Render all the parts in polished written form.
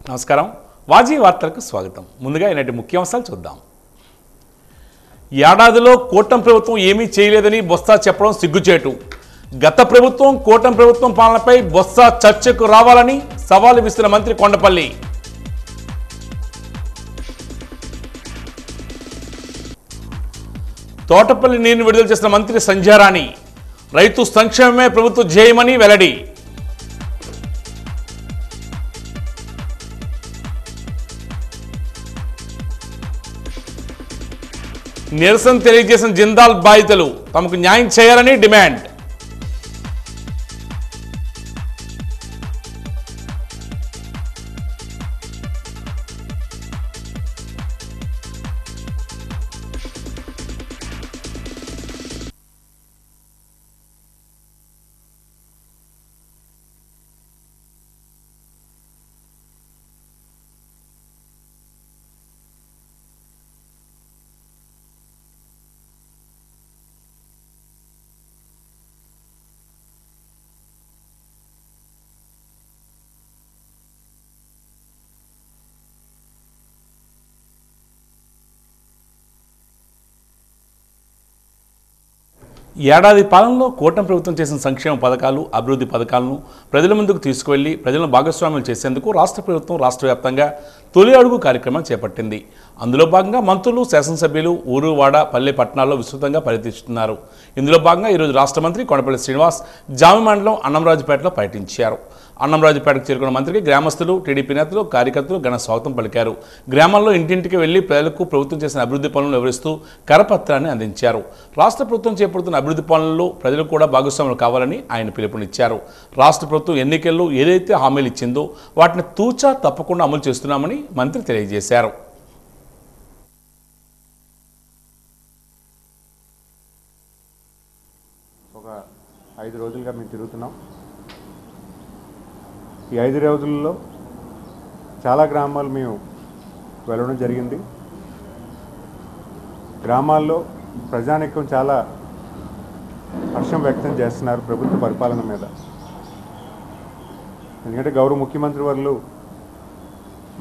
నమస్కారం వాజీ వార్తలకు స్వాగతం. ముందుగా ఈనాటి ముఖ్యాంశాలు చూద్దాం. ఏడాదిలో కూటమి ప్రభుత్వం ఏమీ చేయలేదని బొత్స చెప్పడం సిగ్గుచేటు. గత ప్రభుత్వం కూటమి ప్రభుత్వం పాలనపై బొత్స చర్చకు రావాలని సవాలు విసిరిన మంత్రి కొండపల్లి. తోటపల్లి నీరును విడుదల చేసిన మంత్రి సంధ్యారాణి. రైతు సంక్షేమమే ప్రభుత్వ ధ్యేయమని వెల్లడి. నిరసన తెలియజేసిన జిందాల్ బాధితులు తమకు న్యాయం చేయాలని డిమాండ్. ఏడాది పాలనలో కూటమి ప్రభుత్వం చేసిన సంక్షేమ పథకాలు, అభివృద్ధి పథకాలను ప్రజల ముందుకు తీసుకువెళ్లి ప్రజలను భాగస్వామ్యం చేసేందుకు రాష్ట్ర ప్రభుత్వం రాష్ట్ర వ్యాప్తంగా తొలి అడుగు కార్యక్రమం చేపట్టింది. అందులో భాగంగా మంత్రులు, శాసనసభ్యులు ఊరు, వాడ, పల్లె, పట్టణాల్లో విస్తృతంగా పర్యటిస్తున్నారు. ఇందులో భాగంగా ఈరోజు రాష్ట్ర మంత్రి కొండపల్లి శ్రీనివాస్ జామి మండలం అన్నంరాజుపేటలో పర్యటించారు. అన్నంరాజుపేటకు చేరుకున్న మంత్రికి గ్రామస్తులు, టీడీపీ నేతలు, కార్యకర్తలు ఘన స్వాగతం పలికారు. గ్రామాల్లో ఇంటింటికి వెళ్లి ప్రజలకు ప్రభుత్వం చేసిన అభివృద్ధి పనులను వివరిస్తూ కరపత్రాన్ని అందించారు. రాష్ట్ర ప్రభుత్వం చేపడుతున్న అభివృద్ధి పనుల్లో ప్రజలు కూడా భాగస్వాములు కావాలని ఆయన పిలుపునిచ్చారు. రాష్ట్ర ప్రభుత్వం ఎన్నికల్లో ఏదైతే హామీలు ఇచ్చిందో వాటిని తూచా తప్పకుండా అమలు చేస్తున్నామని మంత్రి తెలియజేశారు. ఒక 5 రోజులుగా మేము తిరుగుతున్నాం. ఈ 5 రోజుల్లో చాలా గ్రామాలు మేము వెళ్ళడం జరిగింది. గ్రామాల్లో ప్రజానీకం చాలా హర్షం వ్యక్తం చేస్తున్నారు ప్రభుత్వ పరిపాలన మీద. ఎందుకంటే గౌరవ ముఖ్యమంత్రి వర్యులు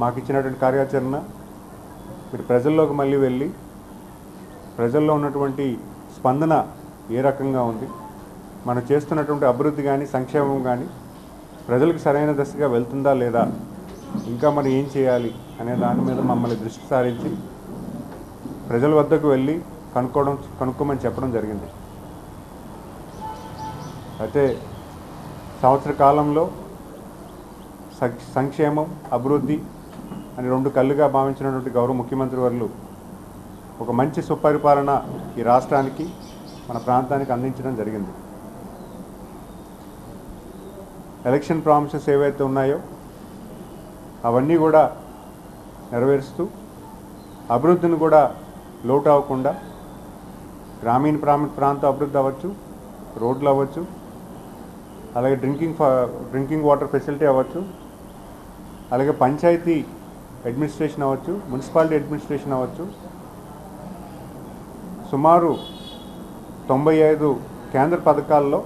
మాకు ఇచ్చినటువంటి కార్యాచరణ మీరు ప్రజల్లోకి మళ్ళీ వెళ్ళి ప్రజల్లో ఉన్నటువంటి స్పందన ఏ రకంగా ఉంది, మనం చేస్తున్నటువంటి అభివృద్ధి కానీ సంక్షేమం కానీ ప్రజలకు సరైన దశగా వెళ్తుందా లేదా, ఇంకా మనం ఏం చేయాలి అనే దాని మీద మమ్మల్ని దృష్టి సారించి ప్రజల వద్దకు వెళ్ళి కనుక్కోమని చెప్పడం జరిగింది. అయితే సంవత్సర కాలంలో సంక్షేమం, అభివృద్ధి అని 2 కళ్ళుగా భావించినటువంటి గౌరవ ముఖ్యమంత్రి వర్యులు ఒక మంచి సుపరిపాలన ఈ రాష్ట్రానికి, మన ప్రాంతానికి అందించడం జరిగింది. ఎలక్షన్ ప్రామిసెస్ ఏవైతే ఉన్నాయో అవన్నీ కూడా నెరవేరుస్తూ అభివృద్ధిని కూడా లోటు అవ్వకుండా గ్రామీణ ప్రాంత అభివృద్ధి అవ్వచ్చు, రోడ్లు అవ్వచ్చు, అలాగే డ్రింకింగ్ వాటర్ ఫెసిలిటీ అవ్వచ్చు, అలాగే పంచాయతీ అడ్మినిస్ట్రేషన్ అవ్వచ్చు, మున్సిపాలిటీ అడ్మినిస్ట్రేషన్ అవ్వచ్చు, సుమారు 95 కేంద్ర పథకాల్లో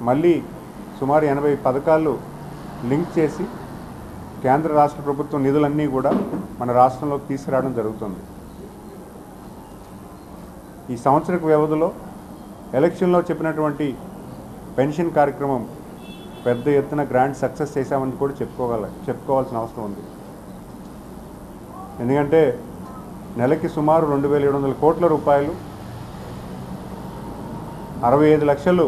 మళ్ళీ సుమారు 80 పథకాలు లింక్ చేసి కేంద్ర రాష్ట్ర ప్రభుత్వం నిధులన్నీ కూడా మన రాష్ట్రంలోకి తీసుకురావడం జరుగుతుంది. ఈ సంవత్సర వ్యవధిలో ఎలక్షన్లో చెప్పినటువంటి పెన్షన్ కార్యక్రమం పెద్ద ఎత్తున గ్రాండ్ సక్సెస్ చేశామని కూడా చెప్పుకోవాల్సిన అవసరం ఉంది. ఎందుకంటే నెలకి సుమారు 2700 కోట్ల రూపాయలు 65 లక్షలు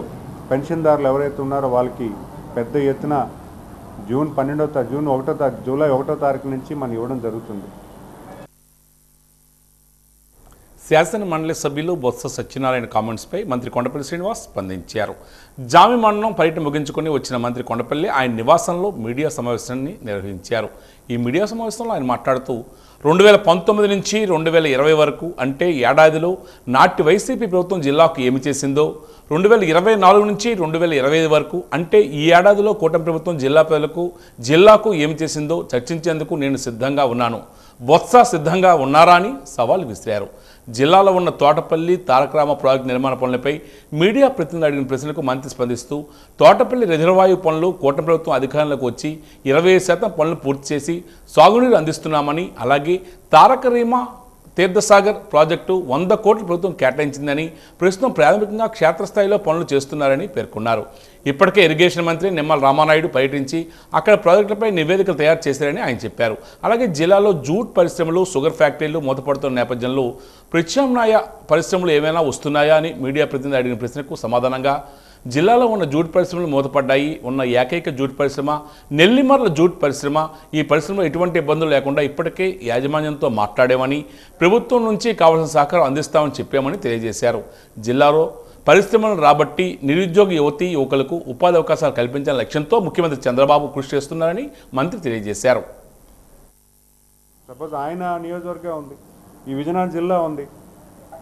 పెన్షన్దారులు ఎవరైతే ఉన్నారో వాళ్ళకి పెద్ద ఎత్తున జూలై 1వ తారీఖు నుంచి మనం ఇవ్వడం జరుగుతుంది. శాసన మండలి సభ్యులు బొత్స సత్యనారాయణ కామెంట్స్పై మంత్రి కొండపల్లి శ్రీనివాస్ స్పందించారు. జామి మండలం పర్యటన ముగించుకొని వచ్చిన మంత్రి కొండపల్లి ఆయన నివాసంలో మీడియా సమావేశాన్ని నిర్వహించారు. ఈ మీడియా సమావేశంలో ఆయన మాట్లాడుతూ 2019 నుంచి 2020 వరకు అంటే ఏడాదిలో నాటి వైసీపీ ప్రభుత్వం జిల్లాకు ఏమి చేసిందో, 2024 నుంచి 2025 వరకు అంటే ఈ ఏడాదిలో కూటమి ప్రభుత్వం జిల్లాకు ఏమి చేసిందో చర్చించేందుకు నేను సిద్ధంగా ఉన్నాను. బొత్స సిద్ధంగా ఉన్నారా అని సవాల్ విసిరారు. జిల్లాలో ఉన్న తోటపల్లి తారకరామ ప్రాజెక్టు నిర్మాణ పనులపై మీడియా ప్రతినిధులు అడిగిన ప్రశ్నలకు మంత్రి స్పందిస్తూ తోటపల్లి రిజర్వాయు పనులు కూటమి ప్రభుత్వం అధికారంలోకి వచ్చి 25% పనులు పూర్తి చేసి సాగునీరు అందిస్తున్నామని, అలాగే తారకరీమ తీర్థసాగర్ ప్రాజెక్టు 100 కోట్ల ప్రభుత్వం కేటాయించిందని, ప్రస్తుతం ప్రాథమికంగా క్షేత్రస్థాయిలో పనులు చేస్తున్నారని పేర్కొన్నారు. ఇప్పటికే ఇరిగేషన్ మంత్రి నిమ్మల రామానాయుడు పర్యటించి అక్కడ ప్రాజెక్టులపై నివేదికలు తయారు చేశారని ఆయన చెప్పారు. అలాగే జిల్లాలో జూట్ పరిశ్రమలు, షుగర్ ఫ్యాక్టరీలు మూతపడుతున్న నేపథ్యంలో ప్రత్యామ్నాయ పరిశ్రమలు ఏమైనా వస్తున్నాయా అని మీడియా ప్రతినిధి అడిగిన ప్రశ్నకు సమాధానంగా జిల్లాలో ఉన్న జూట్ పరిశ్రమలు మూతపడ్డాయి. ఉన్న ఏకైక జూట్ పరిశ్రమ నెల్లిమర్ల జూట్ పరిశ్రమ. ఈ పరిశ్రమలో ఎటువంటి ఇబ్బందులు లేకుండా ఇప్పటికే యాజమాన్యంతో మాట్లాడామని, ప్రభుత్వం నుంచి కావాల్సిన సహకారం అందిస్తామని చెప్పామని తెలియజేశారు. జిల్లాలో పరిశ్రమలను రాబట్టి నిరుద్యోగ యువతీ యువకులకు ఉపాధి అవకాశాలు కల్పించాలనే లక్ష్యంతో ముఖ్యమంత్రి చంద్రబాబు కృషి చేస్తున్నారని మంత్రి తెలియజేశారు. సపోజ్ ఆయన నియోజకవర్గం ఉంది, ఈ విజయనగరం జిల్లా ఉంది.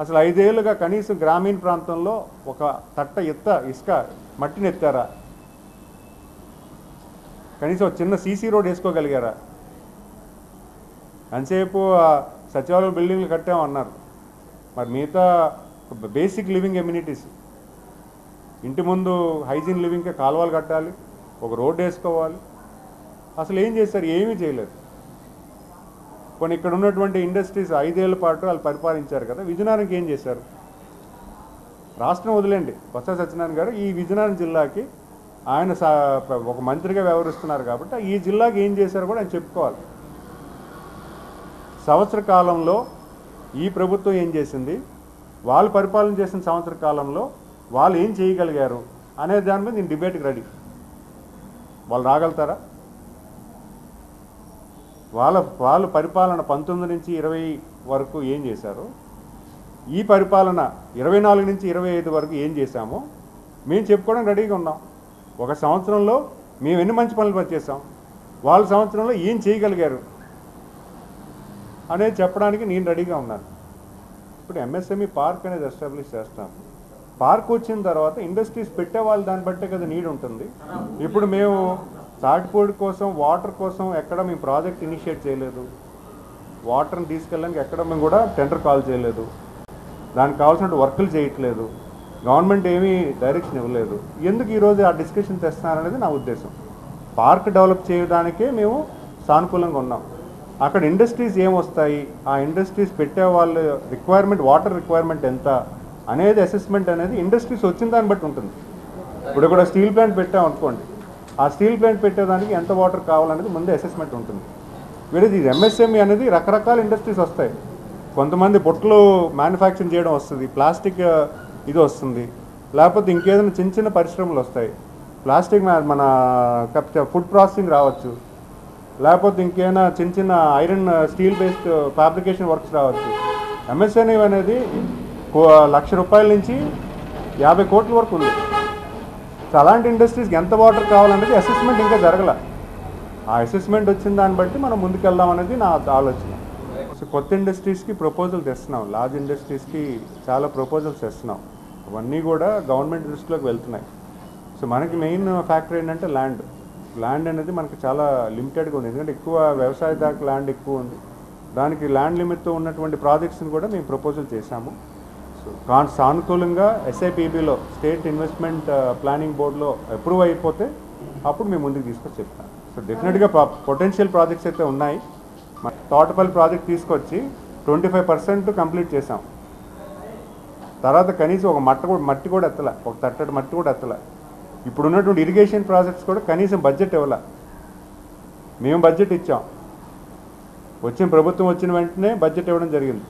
అసలు 5 ఏళ్ళుగా కనీసం గ్రామీణ ప్రాంతంలో ఒక తట్ట ఇసుక మట్టిని ఎత్తారా? కనీసం ఒక చిన్న సీసీ రోడ్ వేసుకోగలిగారా? అంతసేపు సచివాలయ బిల్డింగ్లు కట్టామన్నారు. మరి మిగతా బేసిక్ లివింగ్ ఎమ్యూనిటీస్, ఇంటి ముందు హైజీన్ లివింగ్కి కాలువలు కట్టాలి, ఒక రోడ్డు వేసుకోవాలి. అసలు ఏం చేశారు? ఏమీ చేయలేదు. కొన్ని ఇక్కడ ఉన్నటువంటి ఇండస్ట్రీస్ 5 ఏళ్ల పాటు వాళ్ళు పరిపాలించారు కదా, విజయనగరంకి ఏం చేశారు? రాష్ట్రం వదిలేండి, బొత్స సత్యనారాయణ గారు ఈ విజయనగరం జిల్లాకి ఆయన ఒక మంత్రిగా వ్యవహరిస్తున్నారు కాబట్టి ఈ జిల్లాకి ఏం చేశారు కూడా ఆయన చెప్పుకోవాలి. సంవత్సర కాలంలో ఈ ప్రభుత్వం ఏం చేసింది, వాళ్ళు పరిపాలన చేసిన సంవత్సర కాలంలో వాళ్ళు ఏం చేయగలిగారు అనే దాని మీద నేను డిబేట్కి రెడీ. వాళ్ళు రాగలుగుతారా? వాళ్ళ పరిపాలన 19 నుంచి 20 వరకు ఏం చేశారు, ఈ పరిపాలన 24 నుంచి 25 వరకు ఏం చేశామో మేము చెప్పుకోవడానికి రెడీగా ఉన్నాం. ఒక సంవత్సరంలో మేము ఎన్ని మంచి పనులు చేసాం, వాళ్ళ సంవత్సరంలో ఏం చేయగలిగారు అనేది చెప్పడానికి నేను రెడీగా ఉన్నాను. ఇప్పుడు ఎంఎస్ఎంఈ పార్క్ అనేది ఎస్టాబ్లిష్ చేస్తాం. పార్క్ వచ్చిన తర్వాత ఇండస్ట్రీస్ పెట్టే వాళ్ళు దాన్ని బట్టే కదా నీడ్ ఉంటుంది. ఇప్పుడు మేము తాటిపూడి కోసం, వాటర్ కోసం ఎక్కడ మేము ప్రాజెక్ట్ ఇనిషియేట్ చేయలేదు. వాటర్ని తీసుకెళ్ళడానికి ఎక్కడ మేము కూడా టెండర్ కాల్ చేయలేదు. దానికి కావాల్సిన వర్కులు చేయట్లేదు. గవర్నమెంట్ ఏమీ డైరెక్షన్ ఇవ్వలేదు. ఎందుకు ఈరోజు ఆ డిస్కషన్ తెస్తున్నారనేది నా ఉద్దేశం. పార్క్ డెవలప్ చేయడానికే మేము సానుకూలంగా ఉన్నాం. అక్కడ ఇండస్ట్రీస్ ఏమొస్తాయి, ఆ ఇండస్ట్రీస్ పెట్టే వాళ్ళ రిక్వైర్మెంట్, వాటర్ రిక్వైర్మెంట్ ఎంత అనేది అసెస్మెంట్ అనేది ఇండస్ట్రీస్ వచ్చిన దాన్ని బట్టి ఉంటుంది. ఇప్పుడు కూడా స్టీల్ ప్లాంట్ పెట్టాం అనుకోండి, ఆ స్టీల్ ప్లాంట్ పెట్టేదానికి ఎంత వాటర్ కావాలనేది ముందే అసెస్మెంట్ ఉంటుంది. వీడి ఇది ఎంఎస్ఎంఈ అనేది రకరకాల ఇండస్ట్రీస్ వస్తాయి. కొంతమంది బుట్టలు మ్యానుఫ్యాక్చరింగ్ చేయడం వస్తుంది, ప్లాస్టిక్ ఇది వస్తుంది, లేకపోతే ఇంకేదైనా చిన్న చిన్న పరిశ్రమలు వస్తాయి. ప్లాస్టిక్ మన ఫుడ్ ప్రాసెసింగ్ రావచ్చు, లేకపోతే ఇంకేమైనా చిన్న చిన్న iron steel based fabrication works రావచ్చు. ఎంఎస్ఎంఈ అనేది 1,00,000 రూపాయల నుంచి 50 కోట్ల వరకు ఉంది. సో అలాంటి ఇండస్ట్రీస్కి ఎంత వాటర్ కావాలనేది అసెస్మెంట్ ఇంకా జరగల. ఆ అసెస్మెంట్ వచ్చిన దాన్ని బట్టి మనం ముందుకెళ్దాం అనేది నా ఆలోచన. సో కొత్త ఇండస్ట్రీస్కి ప్రపోజల్ తెస్తున్నాం, లార్జ్ ఇండస్ట్రీస్కి చాలా ప్రపోజల్స్ తెస్తున్నాం. అవన్నీ కూడా గవర్నమెంట్ దృష్టిలోకి వెళ్తున్నాయి. సో మనకి మెయిన్ ఫ్యాక్టర్ ఏంటంటే ల్యాండ్ అనేది మనకి చాలా లిమిటెడ్గా ఉంది. ఎందుకంటే ఎక్కువ వ్యవసాయ దాకా ల్యాండ్ ఎక్కువ ఉంది. దానికి ల్యాండ్ లిమిట్తో ఉన్నటువంటి ప్రాజెక్ట్స్ని కూడా మేము ప్రపోజల్ చేశాము. సో సానుకూలంగా ఎస్ఐపిబిలో, స్టేట్ ఇన్వెస్ట్మెంట్ ప్లానింగ్ బోర్డులో అప్రూవ్ అయిపోతే అప్పుడు మేము ముందుకు తీసుకొచ్చి చెప్తాం. సో డెఫినెట్గా పొటెన్షియల్ ప్రాజెక్ట్స్ అయితే ఉన్నాయి. తోటపల్లి ప్రాజెక్ట్ తీసుకొచ్చి 25% కంప్లీట్ చేసాం. తర్వాత కనీసం ఒక మట్టి కూడా ఎత్తలే, ఒక తట్టడి మట్టి కూడా ఎత్తలే. ఇప్పుడు ఉన్నటువంటి ఇరిగేషన్ ప్రాజెక్ట్స్ కూడా కనీసం బడ్జెట్ ఇవ్వాల. మేము బడ్జెట్ ఇచ్చాం, ప్రభుత్వం వచ్చిన వెంటనే బడ్జెట్ ఇవ్వడం జరిగింది.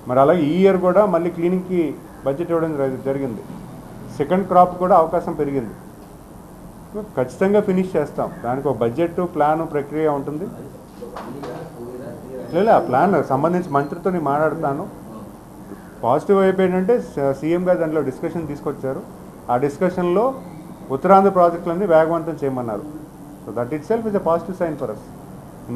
మరి అలాగే ఈ ఇయర్ కూడా మళ్ళీ క్లీనింగ్కి బడ్జెట్ ఇవ్వడం జరిగింది. సెకండ్ క్రాప్ కూడా అవకాశం పెరిగింది. ఖచ్చితంగా ఫినిష్ చేస్తాం. దానికి ఒక బడ్జెట్ ప్లాను ప్రక్రియ ఉంటుంది. లేదు, ఆ ప్లాన్ సంబంధించి మంత్రితో నేను మాట్లాడతాను. పాజిటివ్ వైపు ఏంటంటే సీఎం గారు దాంట్లో డిస్కషన్ తీసుకొచ్చారు. ఆ డిస్కషన్లో ఉత్తరాంధ్ర ప్రాజెక్టులన్నీ వేగవంతం చేయమన్నారు. So that itself is a positive sign for us.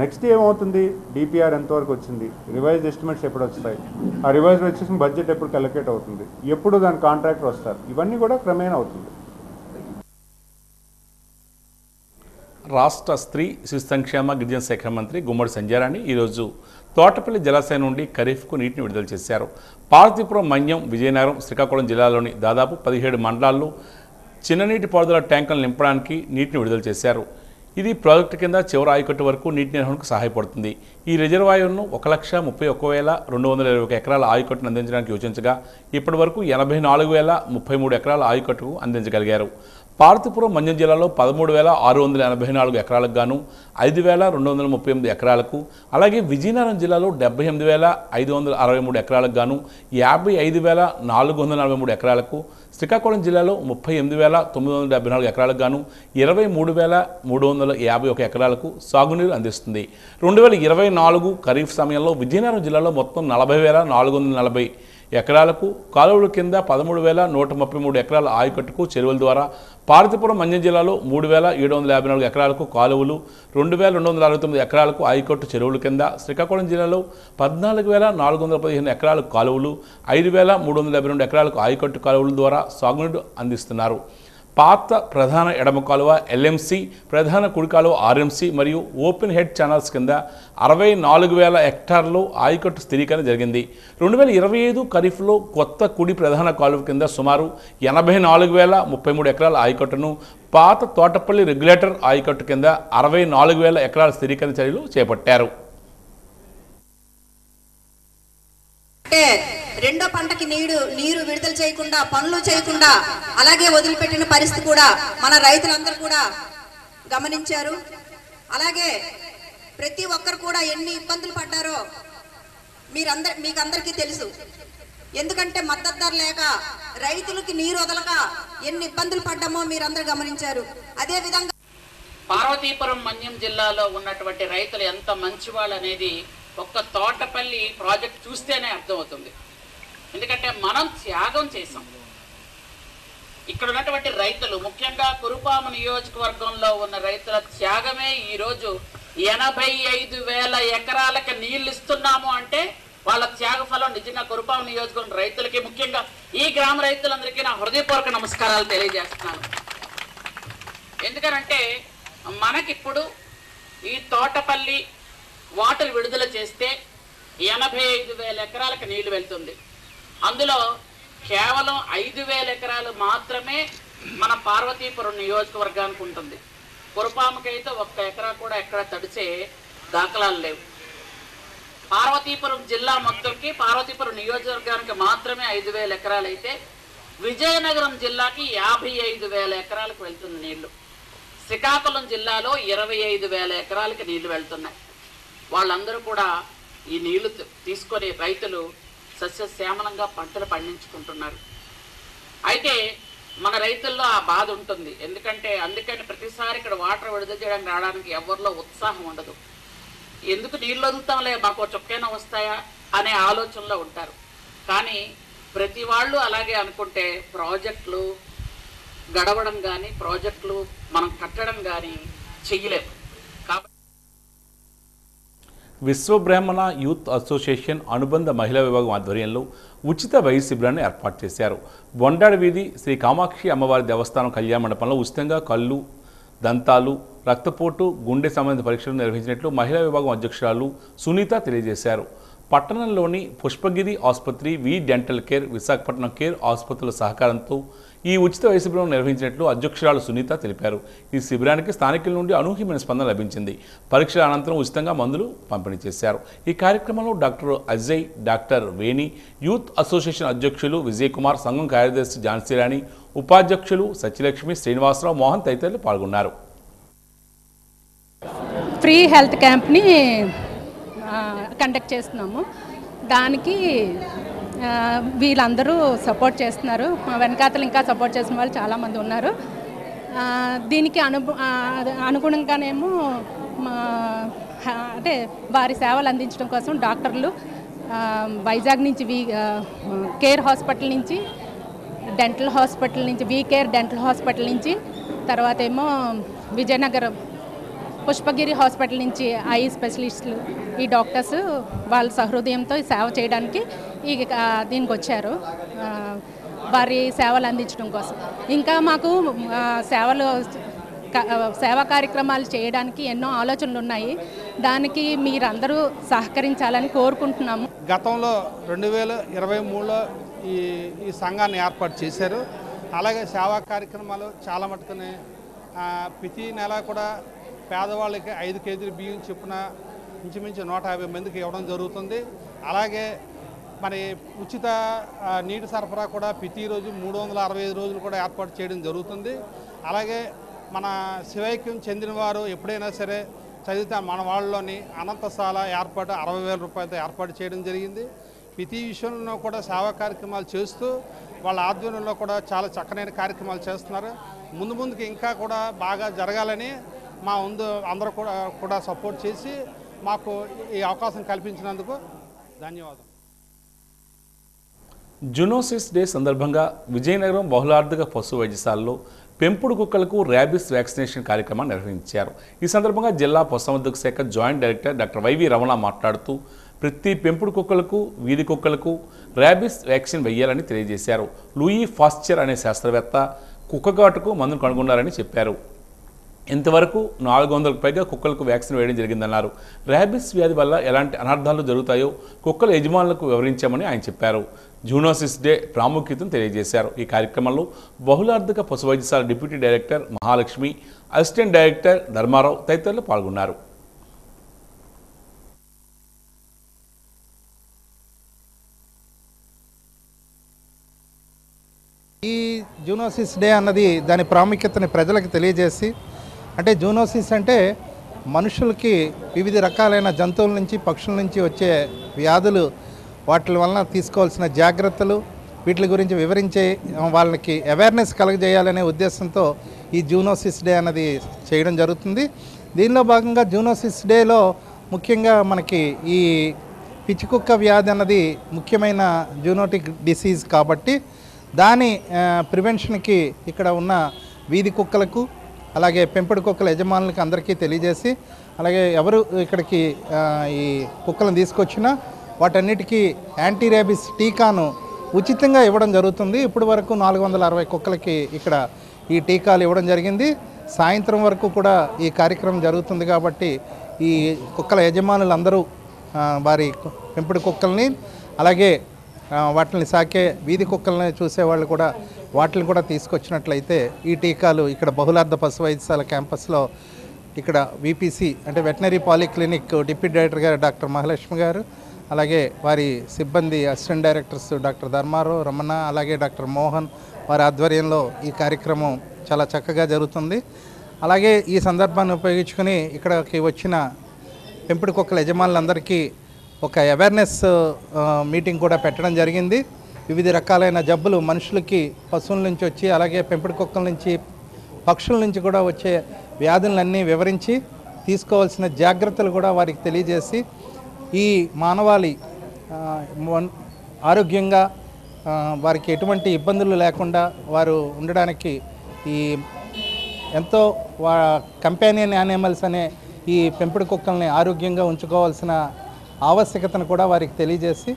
Next ఏమవుతుంది, డిపిఆర్ ఎంతవరకు వచ్చింది, రివైజ్డ్ ఎస్టిమేట్స్ ఎప్పుడు వస్తాయి, ఆ రివైజ్డ్ వచ్చేసిన బడ్జెట్ ఎప్పుడు అలొకేట్ అవుతుంది, ఎప్పుడు దాని కాంట్రాక్టర్ వస్తారు, ఇవన్నీ కూడా క్రమేణా అవుతుంది. రాష్ట్ర స్త్రీ శిశు సంక్షేమ గిరిజన శాఖ మంత్రి గుమ్మడి సంధ్యారాణి ఈరోజు తోటపల్లి జలాశయం నుండి ఖరీఫ్కు నీటిని విడుదల చేశారు. పార్వతీపురం, మన్యం, విజయనగరం, శ్రీకాకుళం జిల్లాలోని దాదాపు 17 మండలాల్లో చిన్ననీటి పారుదల ట్యాంకులను నింపడానికి నీటిని విడుదల చేశారు. ఇది ప్రాజెక్టు కింద చివరి ఆయకట్టు వరకు నీటి నిర్వహణకు సహాయపడుతుంది. ఈ రిజర్వాయర్ను 1,31,221 ఎకరాల ఆయకట్టును అందించడానికి యోచించగా ఇప్పటి వరకు 84,033 ఎకరాల ఆయకట్టుకు అందించగలిగారు. పార్వతీపురం, మన్యం జిల్లాలో 13,684 ఎకరాలకు గాను 5,238 ఎకరాలకు, అలాగే విజయనగరం జిల్లాలో 78,563 ఎకరాలకు గాను 55,443 ఎకరాలకు, శ్రీకాకుళం జిల్లాలో 38,974 ఎకరాలకు గాను 23,351 ఎకరాలకు సాగునీరు అందిస్తుంది. 2024 ఖరీఫ్ సమయంలో విజయనగరం జిల్లాలో మొత్తం 40,440 ఎకరాలకు, కాలువల కింద 13,133 ఎకరాల ఆయకట్టుకు చెరువుల ద్వారా, పార్వతీపురం, మన్యం జిల్లాలో 3,754 ఎకరాలకు కాలువలు, 2,269 ఎకరాలకు ఆయకట్టు చెరువుల కింద, శ్రీకాకుళం జిల్లాలో 14,415 ఎకరాలకు కాలువలు, 5,372 ఎకరాలకు ఆయకట్టు కాలువల ద్వారా సాగునీరు అందిస్తున్నారు. పాత ప్రధాన ఎడమ కాలువ ఎల్ఎంసి, ప్రధాన కుడి కాలువ ఆర్ఎంసి మరియు ఓపెన్ హెడ్ ఛానల్స్ కింద 64,000 హెక్టార్లు ఆయకట్టు స్థిరీకరణ జరిగింది. 2025 ఖరీఫ్లో కొత్త కుడి ప్రధాన కాలువ కింద సుమారు 84,033 ఎకరాల ఆయకట్టును, పాత తోటపల్లి రెగ్యులేటర్ ఆయకట్టు కింద 64,000 ఎకరాల స్థిరీకరణ చర్యలు చేపట్టారు. అంటే రెండో పంటకి నీరు విడుదల చేయకుండా, పనులు చేయకుండా అలాగే వదిలిపెట్టిన పరిస్థితి కూడా మన రైతులందరూ కూడా గమనించారు. అలాగే ప్రతి ఒక్కరు కూడా ఎన్ని ఇబ్బందులు పడ్డారో మీకందరికీ తెలుసు. ఎందుకంటే మద్దతు ధర లేక రైతులకి నీరు వదలక ఎన్ని ఇబ్బందులు పడ్డామో మీరందరూ గమనించారు. అదే విధంగా పార్వతీపురం, మన్యం జిల్లాలో ఉన్నటువంటి రైతులు ఎంత మంచివాళ్ళు అనేది ఒక్క తోటపల్లి ప్రాజెక్ట్ చూస్తేనే అర్థమవుతుంది. ఎందుకంటే మనం త్యాగం చేసాం. ఇక్కడ ఉన్నటువంటి రైతులు, ముఖ్యంగా కురుపాము నియోజకవర్గంలో ఉన్న రైతుల త్యాగమే ఈరోజు 85,000 ఎకరాలకు నీళ్లు ఇస్తున్నాము అంటే వాళ్ళ త్యాగ ఫలం నిజంగా కురుపాము నియోజకవర్గం రైతులకి, ముఖ్యంగా ఈ గ్రామ రైతులందరికీ నా హృదయపూర్వక నమస్కారాలు తెలియజేస్తున్నాను. ఎందుకనంటే మనకిప్పుడు ఈ తోటపల్లి వాటర్ విడుదల చేస్తే 85,000 ఎకరాలకు నీళ్లు వెళ్తుంది. అందులో కేవలం 5,000 ఎకరాలు మాత్రమే మన పార్వతీపురం నియోజకవర్గానికి ఉంటుంది. కురుపాముకైతే 1 ఎకరా కూడా ఎక్కడ తడిచే దాఖలాలు లేవు. పార్వతీపురం జిల్లా మొత్తంకి, పార్వతీపురం నియోజకవర్గానికి మాత్రమే 5,000 ఎకరాలు అయితే, విజయనగరం జిల్లాకి 55,000 ఎకరాలకు వెళ్తుంది నీళ్లు. శ్రీకాకుళం జిల్లాలో 25,000 ఎకరాలకి నీళ్లు వెళ్తున్నాయి. వాళ్ళందరూ కూడా ఈ నీళ్లు తీసుకొని రైతులు సస్యశ్యామలంగా పంటలు పండించుకుంటున్నారు. అయితే మన రైతుల్లో ఆ బాధ ఉంటుంది. అందుకని ప్రతిసారి ఇక్కడ వాటర్ విడుదల చేయడానికి రావడానికి ఎవరిలో ఉత్సాహం ఉండదు. ఎందుకు నీళ్ళు వదులుతాంలే, మాకు చొక్కైనా వస్తాయా అనే ఆలోచనలో ఉంటారు. కానీ ప్రతి వాళ్ళు అలాగే అనుకుంటే ప్రాజెక్టులు గడవడం కానీ, ప్రాజెక్టులు మనం కట్టడం కానీ చెయ్యలేము. విశ్వబ్రాహ్మణ యూత్ అసోసియేషన్ అనుబంధ మహిళా విభాగం ఆధ్వర్యంలో ఉచిత వైద్య శిబిరాన్ని ఏర్పాటు చేశారు. బొండాడి వీధి శ్రీ కామాక్షి అమ్మవారి దేవస్థానం కళ్యాణ మండపంలో ఉచితంగా కళ్ళు, దంతాలు, రక్తపోటు, గుండె సంబంధిత పరీక్షలు నిర్వహించినట్లు మహిళా విభాగం అధ్యక్షురాలు సునీత తెలియజేశారు. పట్టణంలోని పుష్పగిరి ఆసుపత్రి, వి డెంటల్ కేర్, విశాఖపట్నం కేర్ ఆసుపత్రుల సహకారంతో ఈ ఉచిత వైద్య శిబిరం నిర్వహించినట్లు అధ్యక్షురాలు సునీత తెలిపారు. ఈ శిబిరానికి స్థానికుల నుండి అనూహ్యమైన స్పందన లభించింది. పరీక్షల అనంతరం ఉచితంగా మందులు పంపిణీ చేశారు. ఈ కార్యక్రమంలో డాక్టర్ అజయ్, డాక్టర్ వేణి, యూత్ అసోసియేషన్ అధ్యక్షులు విజయ్ కుమార్, సంఘం కార్యదర్శి ఝాన్సీరాణి, ఉపాధ్యక్షులు సత్యలక్ష్మి, శ్రీనివాసరావు, మోహన్ తదితరులు పాల్గొన్నారు. ఫ్రీ హెల్త్ క్యాంప్ని కండక్ట్ చేస్తున్నాము. దానికి వీళ్ళందరూ సపోర్ట్ చేస్తున్నారు. మా వెనకాతలు ఇంకా సపోర్ట్ చేసిన వాళ్ళు చాలామంది ఉన్నారు. దీనికి అనుగుణంగానేమో అంటే వారి సేవలు అందించడం కోసం డాక్టర్లు వైజాగ్ నుంచి కేర్ హాస్పిటల్ నుంచి, డెంటల్ హాస్పిటల్ నుంచి, వి కేర్ డెంటల్ హాస్పిటల్ నుంచి, తర్వాత ఏమో విజయనగరం పుష్పగిరి హాస్పిటల్ నుంచి ఐ స్పెషలిస్టులు, ఈ డాక్టర్స్ వాళ్ళ సహృదయంతో సేవ చేయడానికి దీనికి వచ్చారు, వారి సేవలు అందించడం కోసం. ఇంకా మాకు సేవలు సేవా కార్యక్రమాలు చేయడానికి ఎన్నో ఆలోచనలు ఉన్నాయి. దానికి మీరందరూ సహకరించాలని కోరుకుంటున్నాము. గతంలో 2023లో ఈ సంఘాన్ని ఏర్పాటు చేశారు. అలాగే సేవా కార్యక్రమాలు చాలా మటుకుని ప్రతి నెల కూడా పేదవాళ్ళకి 5 కేజీలు బియ్యం చొప్పున ఇంచుమించు 150 మందికి ఇవ్వడం జరుగుతుంది. అలాగే మరి ఉచిత నీటి సరఫరా కూడా ప్రతిరోజు 365 రోజులు కూడా ఏర్పాటు చేయడం జరుగుతుంది. అలాగే మన శివైక్యం చెందిన వారు ఎప్పుడైనా సరే చదివితే మన వాళ్ళలోని అనంతశాల ఏర్పాటు 60,000 రూపాయలతో ఏర్పాటు చేయడం జరిగింది. ప్రతి విషయంలో కూడా సేవా కార్యక్రమాలు చేస్తూ వాళ్ళ ఆధ్వర్యంలో కూడా చాలా చక్కనైన కార్యక్రమాలు చేస్తున్నారు. ముందుకి ఇంకా కూడా బాగా జరగాలని మా అందరూ కూడా సపోర్ట్ చేసి మాకు ఈ అవకాశం కల్పించినందుకు ధన్యవాదాలు. జూనోసిస్ డే సందర్భంగా విజయనగరం బహుళార్థక పశు వైద్యశాలలో పెంపుడు కుక్కలకు ర్యాబిస్ వ్యాక్సినేషన్ కార్యక్రమాన్ని నిర్వహించారు. ఈ సందర్భంగా జిల్లా పశుసంవర్ధక శాఖ joint director doctor YV Ramana మాట్లాడుతూ ప్రతి పెంపుడు కుక్కలకు వీధి కుక్కలకు ర్యాబిస్ వ్యాక్సిన్ వేయాలని తెలియజేశారు. లూయి ఫాస్చర్ అనే శాస్త్రవేత్త కుక్కగాటుకు మందును కనుగొన్నారని చెప్పారు. ఇంతవరకు 400కు పైగా కుక్కలకు వ్యాక్సిన్ వేయడం జరిగిందన్నారు. ర్యాబిస్ వ్యాధి వల్ల ఎలాంటి అనర్థాలు జరుగుతాయో కుక్కల యజమానులకు వివరించామని ఆయన చెప్పారు. జూనోసిస్ డే ప్రాముఖ్యతను తెలియజేశారు. ఈ కార్యక్రమంలో బహుళార్థక పశు వైద్యశాల deputy director Mahalakshmi, assistant director Dharmarao తదితరులు పాల్గొన్నారు. ఈ జూనోసిస్ డే అన్నది దాని ప్రాముఖ్యతని ప్రజలకు తెలియజేసి, అంటే జూనోసిస్ అంటే మనుషులకి వివిధ రకాలైన జంతువుల నుంచి పక్షుల నుంచి వచ్చే వ్యాధులు, వాటి వలన తీసుకోవాల్సిన జాగ్రత్తలు, వీటి గురించి వివరించే వాళ్ళకి అవేర్నెస్ కలగజేయాలనే ఉద్దేశంతో ఈ జూనోసిస్ డే అన్నది చేయడం జరుగుతుంది. దీనిలో భాగంగా జూనోసిస్ డేలో ముఖ్యంగా మనకి ఈ పిచ్చికుక్క వ్యాధి అన్నది ముఖ్యమైన జూనోటిక్ డిసీజ్ కాబట్టి దాని ప్రివెన్షన్కి ఇక్కడ ఉన్న వీధి కుక్కలకు అలాగే పెంపుడు కుక్కల యజమానులకు అందరికీ తెలియజేసి, అలాగే ఎవరు ఇక్కడికి ఈ కుక్కలను తీసుకొచ్చినా వాటన్నిటికీ యాంటీ ర్యాబిస్ టీకాను ఉచితంగా ఇవ్వడం జరుగుతుంది. ఇప్పటి వరకు 460 కుక్కలకి ఇక్కడ ఈ టీకాలు ఇవ్వడం జరిగింది. సాయంత్రం వరకు కూడా ఈ కార్యక్రమం జరుగుతుంది కాబట్టి ఈ కుక్కల యజమానులందరూ వారి పెంపుడు కుక్కల్ని అలాగే వాటిని సాకే వీధి కుక్కల్ని చూసేవాళ్ళు కూడా వాటిని కూడా తీసుకొచ్చినట్లయితే ఈ టీకాలు ఇక్కడ బహుళార్థ పశు వైద్యశాల క్యాంపస్లో ఇక్కడ విపిసి అంటే వెటనరీ పాలిక్లినిక్ డిప్యూటీ డైరెక్టర్ గారు డాక్టర్ మహాలక్ష్మి గారు, అలాగే వారి సిబ్బంది assistant directors doctor Dharmarao, Ramana, అలాగే డాక్టర్ మోహన్ వారి ఆధ్వర్యంలో ఈ కార్యక్రమం చాలా చక్కగా జరుగుతుంది. అలాగే ఈ సందర్భాన్ని ఉపయోగించుకొని ఇక్కడికి వచ్చిన పెంపుడు కుక్కల యజమానులందరికీ ఒక అవేర్నెస్ మీటింగ్ కూడా పెట్టడం జరిగింది. వివిధ రకాలైన జబ్బులు మనుషులకి పశువుల నుంచి వచ్చి అలాగే పెంపుడు కుక్కల నుంచి పక్షుల నుంచి కూడా వచ్చే వ్యాధులన్నీ వివరించి తీసుకోవాల్సిన జాగ్రత్తలు కూడా వారికి తెలియజేసి ఈ మానవాళి ఆరోగ్యంగా వారికి ఎటువంటి ఇబ్బందులు లేకుండా వారు ఉండడానికి ఈ ఎంతో కంపానియన్ యానిమల్స్ అనే ఈ పెంపుడు కుక్కల్ని ఆరోగ్యంగా ఉంచుకోవాల్సిన ఆవశ్యకతను కూడా వారికి తెలియజేసి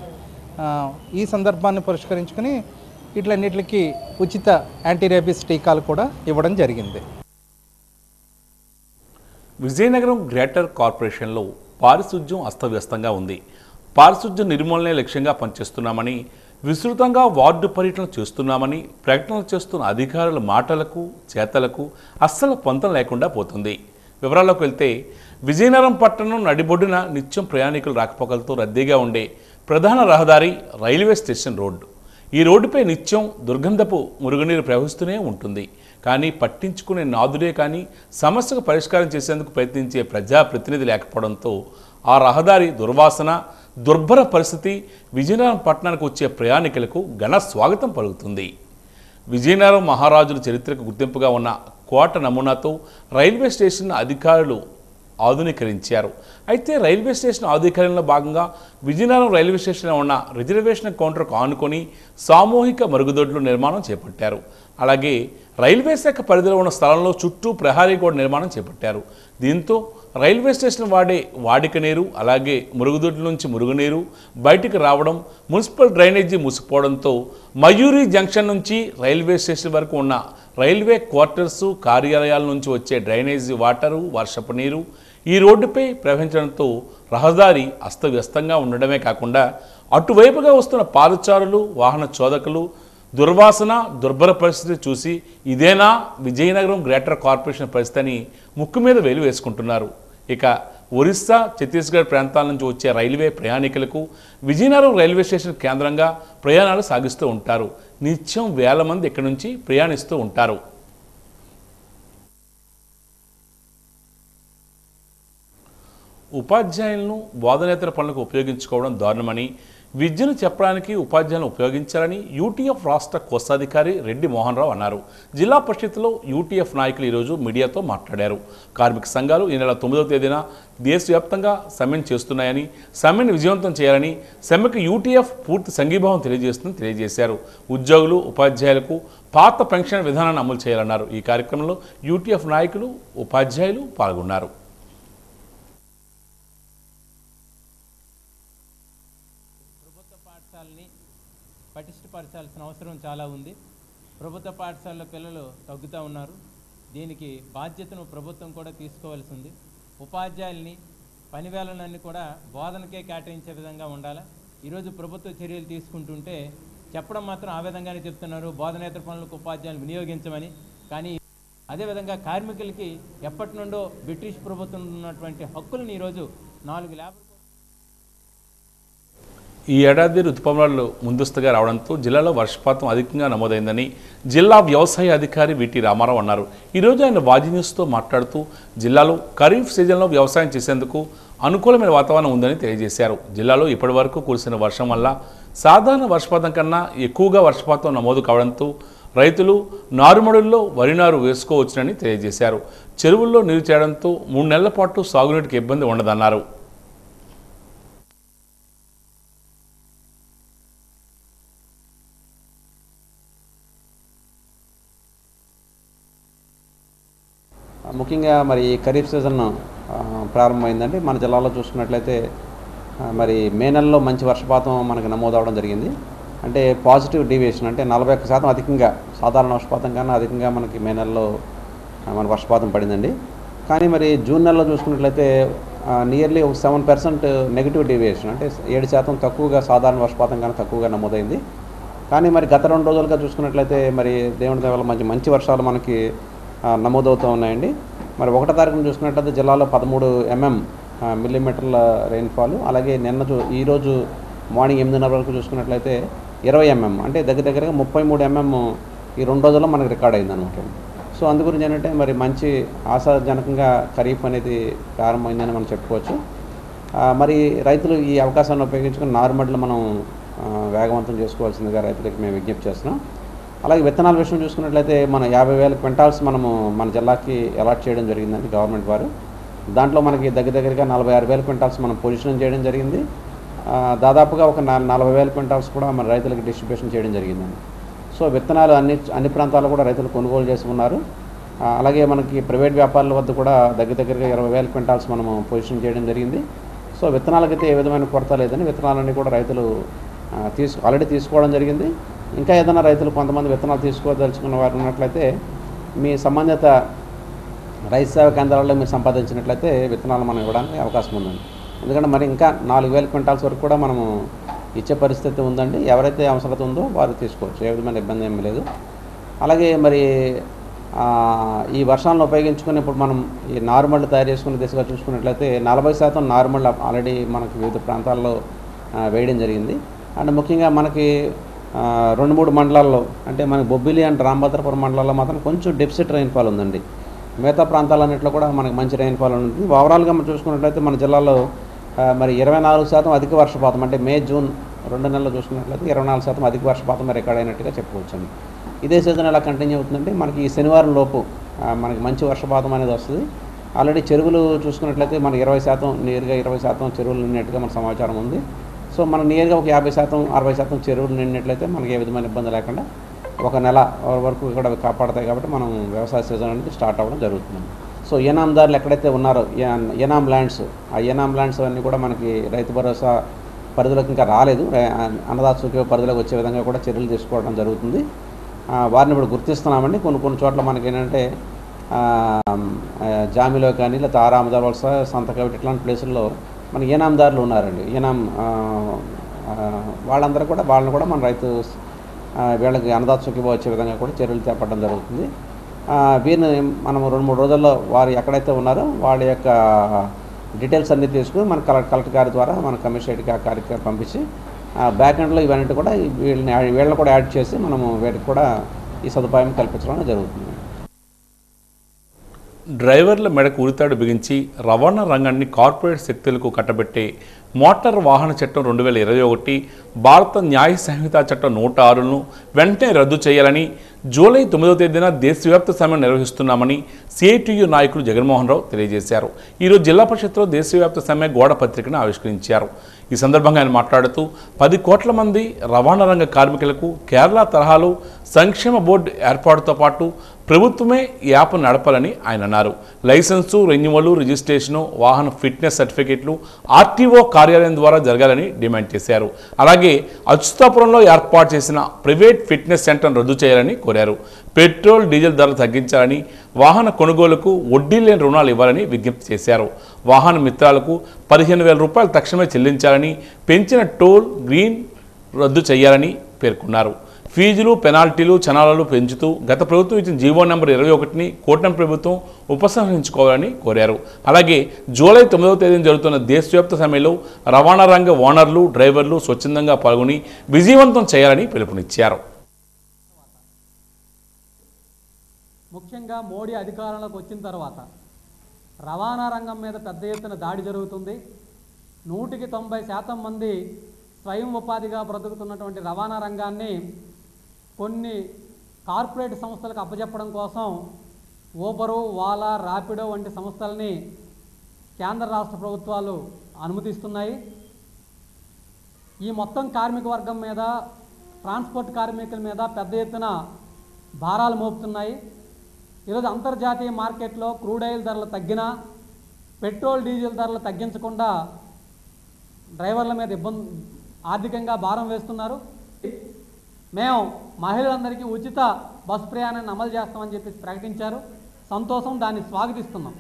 ఈ సందర్భాన్ని పురస్కరించుకొని ఇట్లన్నిటికి ఉచిత యాంటీ రేబిస్ టీకాలు కూడా ఇవ్వడం జరిగింది. విజయనగరం గ్రేటర్ కార్పొరేషన్లో పారిశుధ్యం అస్తవ్యస్తంగా ఉంది. పారిశుధ్య నిర్మూలనే లక్ష్యంగా పనిచేస్తున్నామని, విస్తృతంగా వార్డు పర్యటన చేస్తున్నామని ప్రకటనలు చేస్తున్న అధికారుల మాటలకు చేతలకు అస్సలు పొంతం లేకుండా పోతుంది. వివరాల్లోకి వెళ్తే విజయనగరం పట్టణం నడిబొడ్డున నిత్యం ప్రయాణికులు రాకపోకలతో రద్దీగా ఉండే ప్రధాన రహదారి రైల్వే స్టేషన్ రోడ్డు. ఈ రోడ్డుపై నిత్యం దుర్గంధపు మురుగునీరు ప్రవహిస్తూనే ఉంటుంది. కానీ పట్టించుకునే నాదుడే కానీ సమస్యకు పరిష్కారం చేసేందుకు ప్రయత్నించే ప్రజాప్రతినిధి లేకపోవడంతో ఆ రహదారి దుర్వాసన, దుర్భర పరిస్థితి విజయనగరం పట్టణానికి వచ్చే ప్రయాణికులకు ఘన స్వాగతం పలుకుతుంది. విజయనగరం మహారాజుల చరిత్రకు గుర్తింపుగా ఉన్న కోట నమూనాతో రైల్వే స్టేషన్ అధికారులు ఆధునీకరించారు. అయితే రైల్వే స్టేషన్ ఆధునీకరణలో భాగంగా విజయనగరం రైల్వే స్టేషన్లో ఉన్న రిజర్వేషన్ కౌంటర్కు ఆనుకొని సామూహిక మరుగుదొడ్లు నిర్మాణం చేపట్టారు. అలాగే రైల్వే శాఖ పరిధిలో ఉన్న స్థలంలో చుట్టూ ప్రహారీ గోడ నిర్మాణం చేపట్టారు. దీంతో రైల్వే స్టేషన్ వాడే వాడిక నీరు అలాగే మురుగుదొడ్ల నుంచి మురుగునీరు బయటికి రావడం, మున్సిపల్ డ్రైనేజీ మూసుకుపోవడంతో మయూరి జంక్షన్ నుంచి రైల్వే స్టేషన్ వరకు ఉన్న రైల్వే క్వార్టర్సు కార్యాలయాల నుంచి వచ్చే డ్రైనేజీ వాటరు, వర్షపు నీరు ఈ రోడ్డుపై ప్రవహించడంతో రహదారి అస్తవ్యస్తంగా ఉండడమే కాకుండా అటువైపుగా వస్తున్న పాదచారులు, వాహన చోదకులు దుర్వాసన, దుర్భర పరిస్థితి చూసి ఇదేనా విజయనగరం గ్రేటర్ కార్పొరేషన్ పరిస్థితి అని ముక్కు మీద వేలు వేసుకుంటున్నారు. ఇక ఒరిస్సా, ఛత్తీస్గఢ్ ప్రాంతాల నుంచి వచ్చే రైల్వే ప్రయాణికులకు విజయనగరం రైల్వే స్టేషన్ కేంద్రంగా ప్రయాణాలు సాగిస్తూ ఉంటారు. నిత్యం వేల మంది ఇక్కడి నుంచి ప్రయాణిస్తూ ఉంటారు. ఉపాధ్యాయులను బోధనేతర పనులకు ఉపయోగించుకోవడం దారుణమని, విద్యను చెప్పడానికి ఉపాధ్యాయులను ఉపయోగించాలని యూటీఎఫ్ రాష్ట్ర కోశాధికారి రెడ్డి మోహన్ రావు అన్నారు. జిల్లా పరిషత్లో యూటీఎఫ్ నాయకులు ఈరోజు మీడియాతో మాట్లాడారు. కార్మిక సంఘాలు ఈ నెల 9వ తేదీన దేశవ్యాప్తంగా సమ్మెను చేస్తున్నాయని, సమ్మెను విజయవంతం చేయాలని, సమ్మెకు యూటీఎఫ్ పూర్తి సంఘీభావం తెలియజేస్తుందని తెలియజేశారు. ఉద్యోగులు, ఉపాధ్యాయులకు పాత పెన్షన్ విధానాన్ని అమలు చేయాలన్నారు. ఈ కార్యక్రమంలో యూటీఎఫ్ నాయకులు, ఉపాధ్యాయులు పాల్గొన్నారు. పటిష్టపరచాల్సిన అవసరం చాలా ఉంది. ప్రభుత్వ పాఠశాలలో పిల్లలు తగ్గుతూ ఉన్నారు. దీనికి బాధ్యతను ప్రభుత్వం కూడా తీసుకోవాల్సి ఉంది. ఉపాధ్యాయుల్ని, పనివేళలన్నీ కూడా బోధనకే కేటాయించే విధంగా ఉండాలి. ఈరోజు ప్రభుత్వ చర్యలు తీసుకుంటుంటే చెప్పడం మాత్రం ఆ విధంగానే చెప్తున్నారు, బోధనేతర పనులకు ఉపాధ్యాయులు వినియోగించమని. కానీ అదేవిధంగా కార్మికులకి ఎప్పటి నుండో బ్రిటిష్ ప్రభుత్వం ఉన్నటువంటి హక్కులను ఈరోజు 4 ల్యాబ్ ఈ ఏడాది రుతుపవనాలు ముందస్తుగా రావడంతో జిల్లాలో వర్షపాతం అధికంగా నమోదైందని జిల్లా వ్యవసాయ అధికారి విటి రామారావు అన్నారు. ఈరోజు ఆయన వాజీ న్యూస్తో మాట్లాడుతూ జిల్లాలో ఖరీఫ్ సీజన్లో వ్యవసాయం చేసేందుకు అనుకూలమైన వాతావరణం ఉందని తెలియజేశారు. జిల్లాలో ఇప్పటివరకు కురిసిన వర్షం వల్ల సాధారణ వర్షపాతం కన్నా ఎక్కువగా వర్షపాతం నమోదు కావడంతో రైతులు నారుమడుల్లో వరి నారు వేసుకోవచ్చునని తెలియజేశారు. చెరువుల్లో నీరు చేరడంతో 3 నెలల పాటు సాగునీటికి ఇబ్బంది ఉండదన్నారు. ముఖ్యంగా మరి ఖరీఫ్ సీజన్ ప్రారంభమైందండి. మన జిల్లాలో చూసుకున్నట్లయితే మరి మే నెలలో మంచి వర్షపాతం మనకు నమోదవడం జరిగింది. అంటే పాజిటివ్ డీవియేషన్ అంటే 41% అధికంగా, సాధారణ వర్షపాతం కన్నా అధికంగా మనకి మే నెలలో మన వర్షపాతం పడిందండి. కానీ మరి జూన్ నెలలో చూసుకున్నట్లయితే నియర్లీ 7% నెగిటివ్ డీవియేషన్ అంటే 7% తక్కువగా, సాధారణ వర్షపాతం కన్నా తక్కువగా నమోదైంది. కానీ మరి గత 2 రోజులుగా చూసుకున్నట్లయితే మరి దేవుడి దయ వల్ల మంచి వర్షాలు మనకి నమోదవుతూ ఉన్నాయండి. మరి 1వ తారీఖున చూసుకున్నట్లయితే జిల్లాలో 13 మిల్లీమీటర్ల రెయిన్ఫాల్, అలాగే ఈరోజు మార్నింగ్ 8:30 వరకు చూసుకున్నట్లయితే 20 అంటే దగ్గరగా 33 ఈ 2 రోజుల్లో మనకు రికార్డ్ అయిందనమాట. సో అందు గురించి ఏంటంటే మరి మంచి ఆశాజనకంగా ఖరీఫ్ అనేది ప్రారంభమైందని మనం చెప్పుకోవచ్చు. మరి రైతులు ఈ అవకాశాన్ని ఉపయోగించుకుని నారుమడులు మనం వేగవంతం చేసుకోవాల్సిందిగా రైతులకు మేము విజ్ఞప్తి చేస్తున్నాం. అలాగే విత్తనాల విషయం చూసుకున్నట్లయితే మన 50,000 క్వింటాల్స్ మనము మన జిల్లాకి అలాట్ చేయడం జరిగిందండి గవర్నమెంట్ వారు. దాంట్లో మనకి దగ్గరగా 46,000 క్వింటాల్స్ మనం పొజిషన్ చేయడం జరిగింది. దాదాపుగా ఒక 40,000 క్వింటాల్స్ కూడా మన రైతులకు డిస్ట్రిబ్యూషన్ చేయడం జరిగిందండి. సో విత్తనాలు అన్ని ప్రాంతాల్లో కూడా రైతులు కొనుగోలు చేసి ఉన్నారు. అలాగే మనకి ప్రైవేట్ వ్యాపారుల వద్ద కూడా దగ్గరగా 20,000 క్వింటాల్స్ మనము పొజిషన్ చేయడం జరిగింది. సో విత్తనాలకైతే ఏ విధమైన కొరత లేదని విత్తనాలన్నీ కూడా రైతులు ఆల్రెడీ తీసుకోవడం జరిగింది. ఇంకా ఏదైనా రైతులు కొంతమంది విత్తనాలు తీసుకోదలుచుకున్న వారు ఉన్నట్లయితే మీ సంబంధిత రైతు సేవా కేంద్రాల్లో మీరు సంపాదించినట్లయితే విత్తనాలు మనం ఇవ్వడానికి అవకాశం ఉందండి. ఎందుకంటే మరి ఇంకా 4,000 క్వింటాల్స్ వరకు కూడా మనము ఇచ్చే పరిస్థితి ఉందండి. ఎవరైతే అవసరత ఉందో వారు తీసుకోవచ్చు, ఏ విధమైన ఇబ్బంది ఏమీ లేదు. అలాగే మరి ఈ వర్షాలను ఉపయోగించుకుని ఇప్పుడు మనం ఈ నారుమళ్ళు తయారు చేసుకునే దిశగా చూసుకున్నట్లయితే 40% నారుమళ్ళు ఆల్రెడీ మనకి వివిధ ప్రాంతాల్లో వేయడం జరిగింది. అండ్ ముఖ్యంగా మనకి 2-3 మండలాల్లో అంటే మనకి బొబ్బిలి అండ్ రామభద్రపురం మండలాల్లో మాత్రం కొంచెం డెఫిసిట్ రెయిన్ఫాల్ ఉందండి. మిగతా ప్రాంతాలన్నింటిలో కూడా మనకి మంచి రెయిన్ఫాల్ ఉంది. ఓవరాల్గా మనం చూసుకున్నట్లయితే మన జిల్లాలో మరి 24% అధిక వర్షపాతం అంటే మే జూన్ 2 నెలలు చూసుకున్నట్లయితే 24% అధిక వర్షపాతం రికార్డ్ అయినట్టుగా చెప్పుకోవచ్చండి. ఇదే సీజన్ ఎలా కంటిన్యూ అవుతుందంటే మనకి ఈ శనివారం లోపు మనకి మంచి వర్షపాతం అనేది వస్తుంది. ఆల్రెడీ చెరువులు చూసుకున్నట్లయితే మనకి 20% నియర్గా 20% చెరువులు నిన్నట్టుగా మన సమాచారం ఉంది. సో మనం నియర్గా ఒక 50%, 60% చెరువులు నిండినట్లయితే మనకి ఏ విధమైన ఇబ్బంది లేకుండా ఒక నెల వరకు ఇక్కడ కాపాడతాయి. కాబట్టి మనం వ్యవసాయ సీజన్ అనేది స్టార్ట్ అవ్వడం జరుగుతుంది. సో ఏనాందారులు ఎక్కడైతే ఉన్నారో ఏనాం ల్యాండ్స్, ఆ ఏనాం ల్యాండ్స్ అన్నీ కూడా మనకి రైతు భరోసా పరిధిలోకి ఇంకా రాలేదు. అన్నదాత సుఖీభవ పరిధిలోకి వచ్చే విధంగా కూడా చర్యలు తీసుకోవడం జరుగుతుంది. వారిని ఇప్పుడు గుర్తిస్తున్నామండి. కొన్ని చోట్ల మనకి ఏంటంటే జామిలో కానీ లేకపోతే ఆరామదార్ వలస, సంతకవిటి ఇట్లాంటి ప్లేసుల్లో మనకి ఏనాందారులు ఉన్నారండి. వాళ్ళందరూ కూడా వాళ్ళని కూడా మన రైతు వీళ్ళకి అన్నదాత సుఖీభవ వచ్చే విధంగా కూడా చర్యలు చేపట్టడం జరుగుతుంది. వీరిని మనం 2-3 రోజుల్లో వారు ఎక్కడైతే ఉన్నారో వాళ్ళ యొక్క డీటెయిల్స్ అన్నీ తీసుకుని మన కలెక్టర్ గారి ద్వారా మన కమిషనరేట్కి ఆ కార్యక్రమం పంపించి బ్యాక్ ఎండ్లో ఇవన్నీ కూడా వీళ్ళని కూడా యాడ్ చేసి మనము వీటికి కూడా ఈ సదుపాయం కల్పించడం జరుగుతుంది. డ్రైవర్ల మెడకు ఉరితాడు బిగించి రవాణా రంగాన్ని కార్పొరేట్ శక్తులకు కట్టబెట్టే మోటార్ వాహన చట్టం 2021, భారత న్యాయ సంహిత చట్టం 106ను వెంటనే రద్దు చేయాలని జూలై 9వ తేదీన దేశవ్యాప్త సమ్మె నిర్వహిస్తున్నామని సిఐటియు నాయకులు జగన్మోహన్ రావు తెలియజేశారు. ఈరోజు జిల్లా పరిషత్లో దేశవ్యాప్త సమ్మె గోడ పత్రికను ఆవిష్కరించారు. ఈ సందర్భంగా ఆయన మాట్లాడుతూ 10 కోట్ల మంది రవాణా రంగ కార్మికులకు కేరళ తరహాలో సంక్షేమ బోర్డు ఏర్పాటుతో పాటు ప్రభుత్వమే ఈ యాప్ నడపాలని ఆయన అన్నారు. లైసెన్సు, రెన్యువల్, రిజిస్ట్రేషను, వాహన ఫిట్నెస్ సర్టిఫికెట్లు ఆర్టీఓ కార్యాలయం ద్వారా జరగాలని డిమాండ్ చేశారు. అలాగే అచ్యుతాపురంలో ఏర్పాటు చేసిన ప్రైవేట్ ఫిట్నెస్ సెంటర్ను రద్దు చేయాలని కోరారు. పెట్రోల్, డీజిల్ ధరలు తగ్గించాలని, వాహన కొనుగోలుకు వడ్డీ లేని రుణాలు ఇవ్వాలని విజ్ఞప్తి చేశారు. వాహన మిత్రాలకు 15,000 రూపాయలు తక్షణమే చెల్లించాలని, పెంచిన టోల్ గ్రీన్ రద్దు చేయాలని పేర్కొన్నారు. ఫీజులు, పెనాల్టీలు, చనాలను పెంచుతూ గత ప్రభుత్వం ఇచ్చిన జీవో నెంబర్ 21ని కూటమి ప్రభుత్వం ఉపసంహరించుకోవాలని కోరారు. అలాగే జూలై 9వ తేదీన జరుగుతున్న దేశవ్యాప్త సమ్మెలో రవాణా రంగ ఓనర్లు, డ్రైవర్లు స్వచ్ఛందంగా పాల్గొని విజయవంతం చేయాలని పిలుపునిచ్చారు. ముఖ్యంగా మోడీ అధికారంలోకి వచ్చిన తర్వాత రవాణా రంగం మీద పెద్ద ఎత్తున దాడి జరుగుతుంది. 100కి 90% మంది స్వయం ఉపాధిగా బ్రతుకుతున్నటువంటి రవాణా రంగాన్ని కొన్ని కార్పొరేట్ సంస్థలకు అప్పచెప్పడం కోసం ఊబరు, వాలా, ర్యాపిడో వంటి సంస్థల్ని కేంద్ర రాష్ట్ర ప్రభుత్వాలు అనుమతిస్తున్నాయి. ఈ మొత్తం కార్మిక వర్గం మీద, ట్రాన్స్పోర్ట్ కార్మికుల మీద పెద్ద ఎత్తున భారాలు మోపుతున్నాయి. ఈరోజు అంతర్జాతీయ మార్కెట్లో క్రూడ్ ఆయిల్ ధరలు తగ్గినా, పెట్రోల్, డీజిల్ ధరలు తగ్గించకుండా డ్రైవర్ల మీద ఆర్థికంగా భారం వేస్తున్నారు. మేము మహిళలందరికీ ఉచిత బస్సు ప్రయాణాన్ని అమలు చేస్తామని చెప్పేసి ప్రకటించారు. సంతోషం, దాన్ని స్వాగతిస్తున్నాం.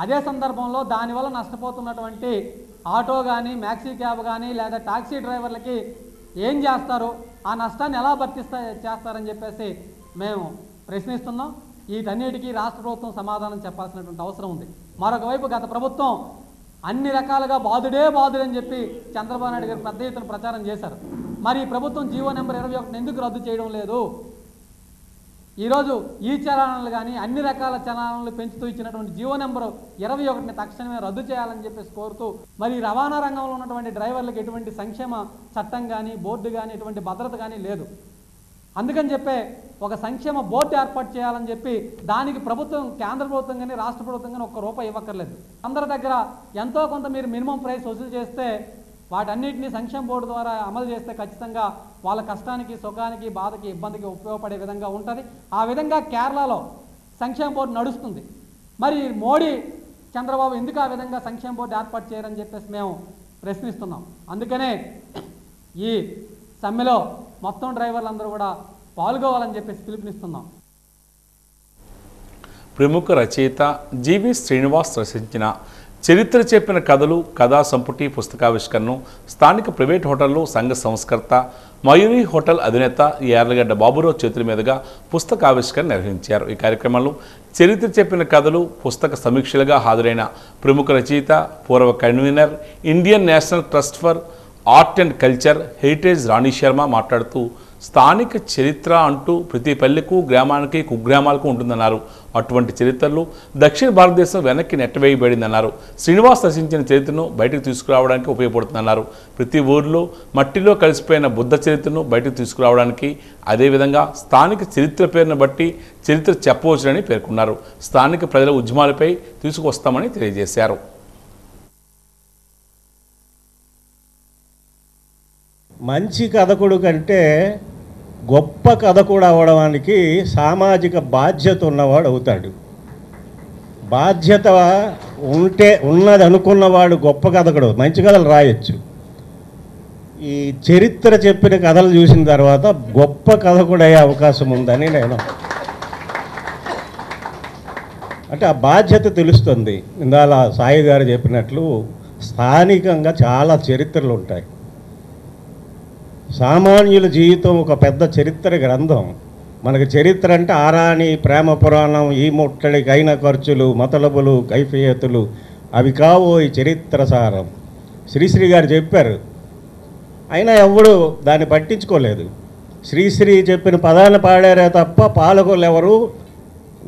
అదే సందర్భంలో దానివల్ల నష్టపోతున్నటువంటి ఆటో కానీ, మ్యాక్సీ క్యాబ్ కానీ లేదా టాక్సీ డ్రైవర్లకి ఏం చేస్తారు, ఆ నష్టాన్ని ఎలా చేస్తారని చెప్పేసి మేము ప్రశ్నిస్తున్నాం. వీటన్నిటికీ రాష్ట్ర ప్రభుత్వం సమాధానం చెప్పాల్సినటువంటి అవసరం ఉంది. మరొక వైపు గత ప్రభుత్వం అన్ని రకాలుగా బాధుడని చెప్పి చంద్రబాబు నాయుడు గారు పెద్ద ఎత్తున ప్రచారం చేశారు. మరి ఈ ప్రభుత్వం జీవో నెంబర్ 21 ఎందుకు రద్దు చేయడం లేదు? ఈరోజు ఈ చలానాలు కానీ అన్ని రకాల చలానాలు పెంచుతూ ఇచ్చినటువంటి జీవో నెంబర్ 21ని తక్షణమే రద్దు చేయాలని చెప్పేసి కోరుతూ, మరి రవాణా రంగంలో ఉన్నటువంటి డ్రైవర్లకు ఎటువంటి సంక్షేమ చట్టం కానీ, బోర్డు కానీ, ఎటువంటి భద్రత కానీ లేదు. అందుకని చెప్పే ఒక సంక్షేమ బోర్డు ఏర్పాటు చేయాలని చెప్పి దానికి ప్రభుత్వం, కేంద్ర ప్రభుత్వం కానీ రాష్ట్ర ప్రభుత్వం కానీ ₹1 ఇవ్వక్కర్లేదు. అందరి దగ్గర ఎంతో కొంత మీరు మినిమం ప్రైస్ వసూలు చేస్తే వాటన్నిటిని సంక్షేమ బోర్డు ద్వారా అమలు చేస్తే ఖచ్చితంగా వాళ్ళ కష్టానికి, సుఖానికి, బాధకి, ఇబ్బందికి ఉపయోగపడే విధంగా ఉంటుంది. ఆ విధంగా కేరళలో సంక్షేమ బోర్డు నడుస్తుంది. మరి మోడీ, చంద్రబాబు ఎందుకు ఆ విధంగా సంక్షేమ బోర్డు ఏర్పాటు చేయరని చెప్పేసి మేము ప్రశ్నిస్తున్నాం. అందుకనే ఈ సమ్మెలో మొత్తం డ్రైవర్లందరూ కూడా పాల్గొవాలని చెప్పేసి పిలుపునిస్తున్నాం. ప్రముఖ రచయిత జీవి శ్రీనివాస్ రచించిన చరిత్ర చెప్పిన కథలు, కథా సంపుటి పుస్తకావిష్కరణను స్థానిక ప్రైవేట్ హోటల్లో సంఘ సంస్కర్త, మయూరి హోటల్ అధినేత యార్లగడ్డ బాబురావు చేతుల మీదుగా పుస్తకావిష్కరణ నిర్వహించారు. ఈ కార్యక్రమంలో చరిత్ర చెప్పిన కథలు పుస్తక సమీక్షలుగా హాజరైన ప్రముఖ రచయిత, పూర్వ convener, Indian National Trust for Art and Culture Heritage Rani Sharma మాట్లాడుతూ, స్థానిక చరిత్ర అంటూ ప్రతి పల్లెకు, గ్రామానికి, కుగ్రామాలకు ఉంటుందన్నారు. అటువంటి చరిత్రలు దక్షిణ భారతదేశం వెనక్కి నెట్టవేయబడిందన్నారు. శ్రీనివాస్ రచించిన చరిత్రను బయటకు తీసుకురావడానికి ఉపయోగపడుతుందన్నారు. ప్రతి ఊరిలో మట్టిలో కలిసిపోయిన బుద్ధ చరిత్రను బయటకు తీసుకురావడానికి, అదేవిధంగా స్థానిక చరిత్ర పేరును బట్టి చరిత్ర చెప్పవచ్చునని పేర్కొన్నారు. స్థానిక ప్రజల ఉద్యమాలపై తీసుకొస్తామని తెలియజేశారు. మంచి కథకుడు కంటే గొప్ప కథకుడు అవడానికి సామాజిక బాధ్యత ఉన్నవాడు అవుతాడు. బాధ్యత ఉన్నది అనుకున్నవాడు గొప్ప కథకుడు, మంచి కథలు రాయొచ్చు. ఈ చరిత్ర చెప్పిన కథలు చూసిన తర్వాత గొప్ప కథకుడు అయ్యే అవకాశం ఉందని నేను అంటే ఆ బాధ్యత తెలుస్తుంది. ఇందాల సాయి గారు చెప్పినట్లు స్థానికంగా చాలా చరిత్రలు ఉంటాయి. సామాన్యుల జీవితం ఒక పెద్ద చరిత్ర గ్రంథం. మనకు చరిత్ర అంటే ఆరాణి, ప్రేమ పురాణం, ఈ ముట్టడికి అయిన ఖర్చులు, మతలబులు, కైఫియతులు అవి కావు ఈ చరిత్ర సారం. శ్రీశ్రీ గారు చెప్పారు, అయినా ఎవడు దాన్ని పట్టించుకోలేదు. శ్రీశ్రీ చెప్పిన పదాన్ని పాడారే తప్ప పాలకులు ఎవరు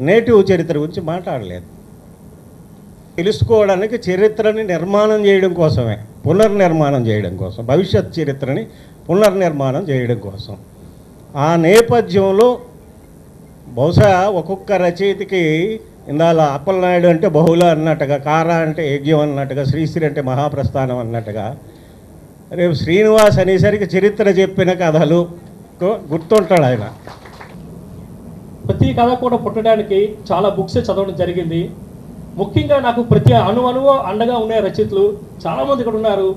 నేటివ్ చరిత్ర గురించి మాట్లాడలేదు. తెలుసుకోవడానికి చరిత్రని నిర్మాణం చేయడం కోసమే, పునర్నిర్మాణం చేయడం కోసం, భవిష్యత్ చరిత్రని పునర్నిర్మాణం చేయడం కోసం. ఆ నేపథ్యంలో బహుశా ఒక్కొక్క రచయితకి ఇందాల అప్పలనాయుడు అంటే బహుళ అన్నట్టుగా, కారా అంటే యజ్ఞం అన్నట్టుగా, శ్రీశ్రీ అంటే మహాప్రస్థానం అన్నట్టుగా, రేపు శ్రీనివాస్ అనేసరికి చరిత్ర చెప్పిన కథలు గుర్తుంటాడు ఆయన. ప్రతి కథ కూడా పుట్టడానికి చాలా బుక్స్ చదవడం జరిగింది. ముఖ్యంగా నాకు ప్రతి అణువు అండగా ఉండే రచయితలు చాలామంది ఇక్కడ ఉన్నారు.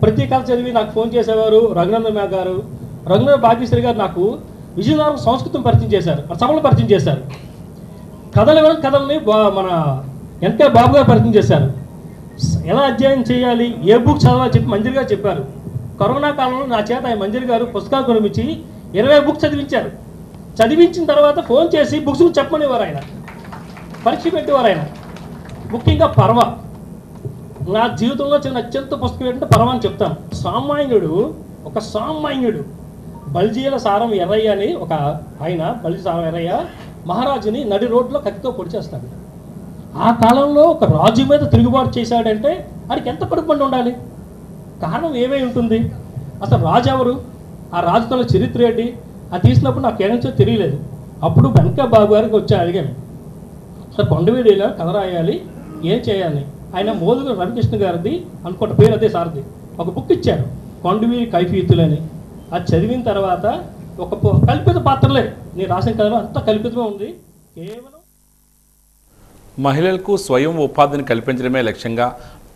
ప్రతి కథ చదివి నాకు ఫోన్ చేసేవారు. రఘునందన్ గారు, రఘునందన్ భాగ్యశ్రీ గారు నాకు విజయనగరం సంస్కృతం పరిచయం చేశారు, సభలు పరిచయం చేశారు. కథల్ని మన ఎన్కే బాబు గారు పరిచయం చేశారు. ఎలా అధ్యయనం చేయాలి, ఏ బుక్ చదవాలో చెప్పి మంజరి గారు చెప్పారు. కరోనా కాలంలో నా చేత ఆయన మంజరి గారు పుస్తకాలు కొనిపించి 20 బుక్స్ చదివించారు. చదివించిన తర్వాత ఫోన్ చేసి బుక్స్ చెప్పమనేవారు, ఆయన పరీక్ష పెట్టేవారు. ఆయన ముఖ్యంగా పర్వ, నా జీవితంలో చిన్న అత్యంత పుస్తకం ఏంటంటే పర్వ అని చెప్తాను. ఒక సామాన్యుడు బల్జీల సారం ఎర్రయ్య అని ఒక ఆయన, బల్జీ సారం ఎర్రయ్య మహారాజుని నడి రోడ్లో కత్తితో పొడిచేస్తాడు. ఆ కాలంలో ఒక రాజు మీద తిరుగుబాటు చేశాడంటే వాడికి ఎంత కడుపుండి ఉండాలి? కారణం ఏమై ఉంటుంది? అసలు రాజు ఎవరు, ఆ రాజుతో చరిత్ర ఏంటి? అది తీసినప్పుడు నాకు ఏమో తెలియలేదు. అప్పుడు వెంకయ్య బాబు గారికి వచ్చి అడిగాను, సార్ కొండవీడిలో కథ రాయాలి, ఏం చేయాలి? ఆయన మోదుగు రవికృష్ణ గారిది అనుకుంటే పేరు అదే సార్ది ఒక బుక్ ఇచ్చారు, కొండవీడి కైఫీతులని. అది చదివిన తర్వాత ఒక కల్పిత పాత్రలే, నేను రాసిన కథలో అంతా కల్పితమే ఉంది. కేవలం మహిళలకు స్వయం ఉపాధిని కల్పించడమే లక్ష్యంగా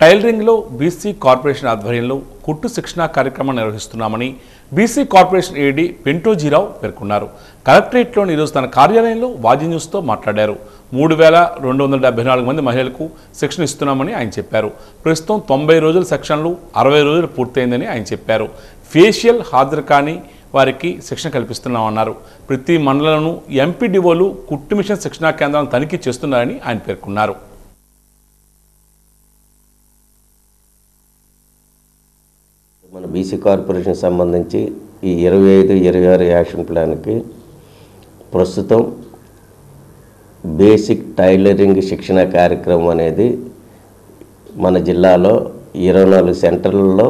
టైలరింగ్లో బీసీ కార్పొరేషన్ ఆధ్వర్యంలో కుట్టు శిక్షణా కార్యక్రమం నిర్వహిస్తున్నామని బీసీ కార్పొరేషన్ ఏడీ పెంటోజీరావు పేర్కొన్నారు. కలెక్టరేట్లోని ఈరోజు తన కార్యాలయంలో వాజీ న్యూస్తో మాట్లాడారు. 3274 మంది మహిళలకు శిక్షణ ఇస్తున్నామని ఆయన చెప్పారు. ప్రస్తుతం 90 రోజుల సెక్షన్లు 60 రోజులు పూర్తయిందని ఆయన చెప్పారు. ఫేషియల్ హాజరు కాని వారికి శిక్షణ కల్పిస్తున్నామన్నారు. ప్రతి మండలంలోనూ ఎంపీడీఓలు కుట్టు మిషన్ శిక్షణా కేంద్రాలను తనిఖీ చేస్తున్నారని ఆయన పేర్కొన్నారు. మన బీసీ కార్పొరేషన్ సంబంధించి ఈ 25-26 యాక్షన్ ప్లాన్కి ప్రస్తుతం బేసిక్ టైలరింగ్ శిక్షణ కార్యక్రమం అనేది మన జిల్లాలో 24 సెంటర్లలో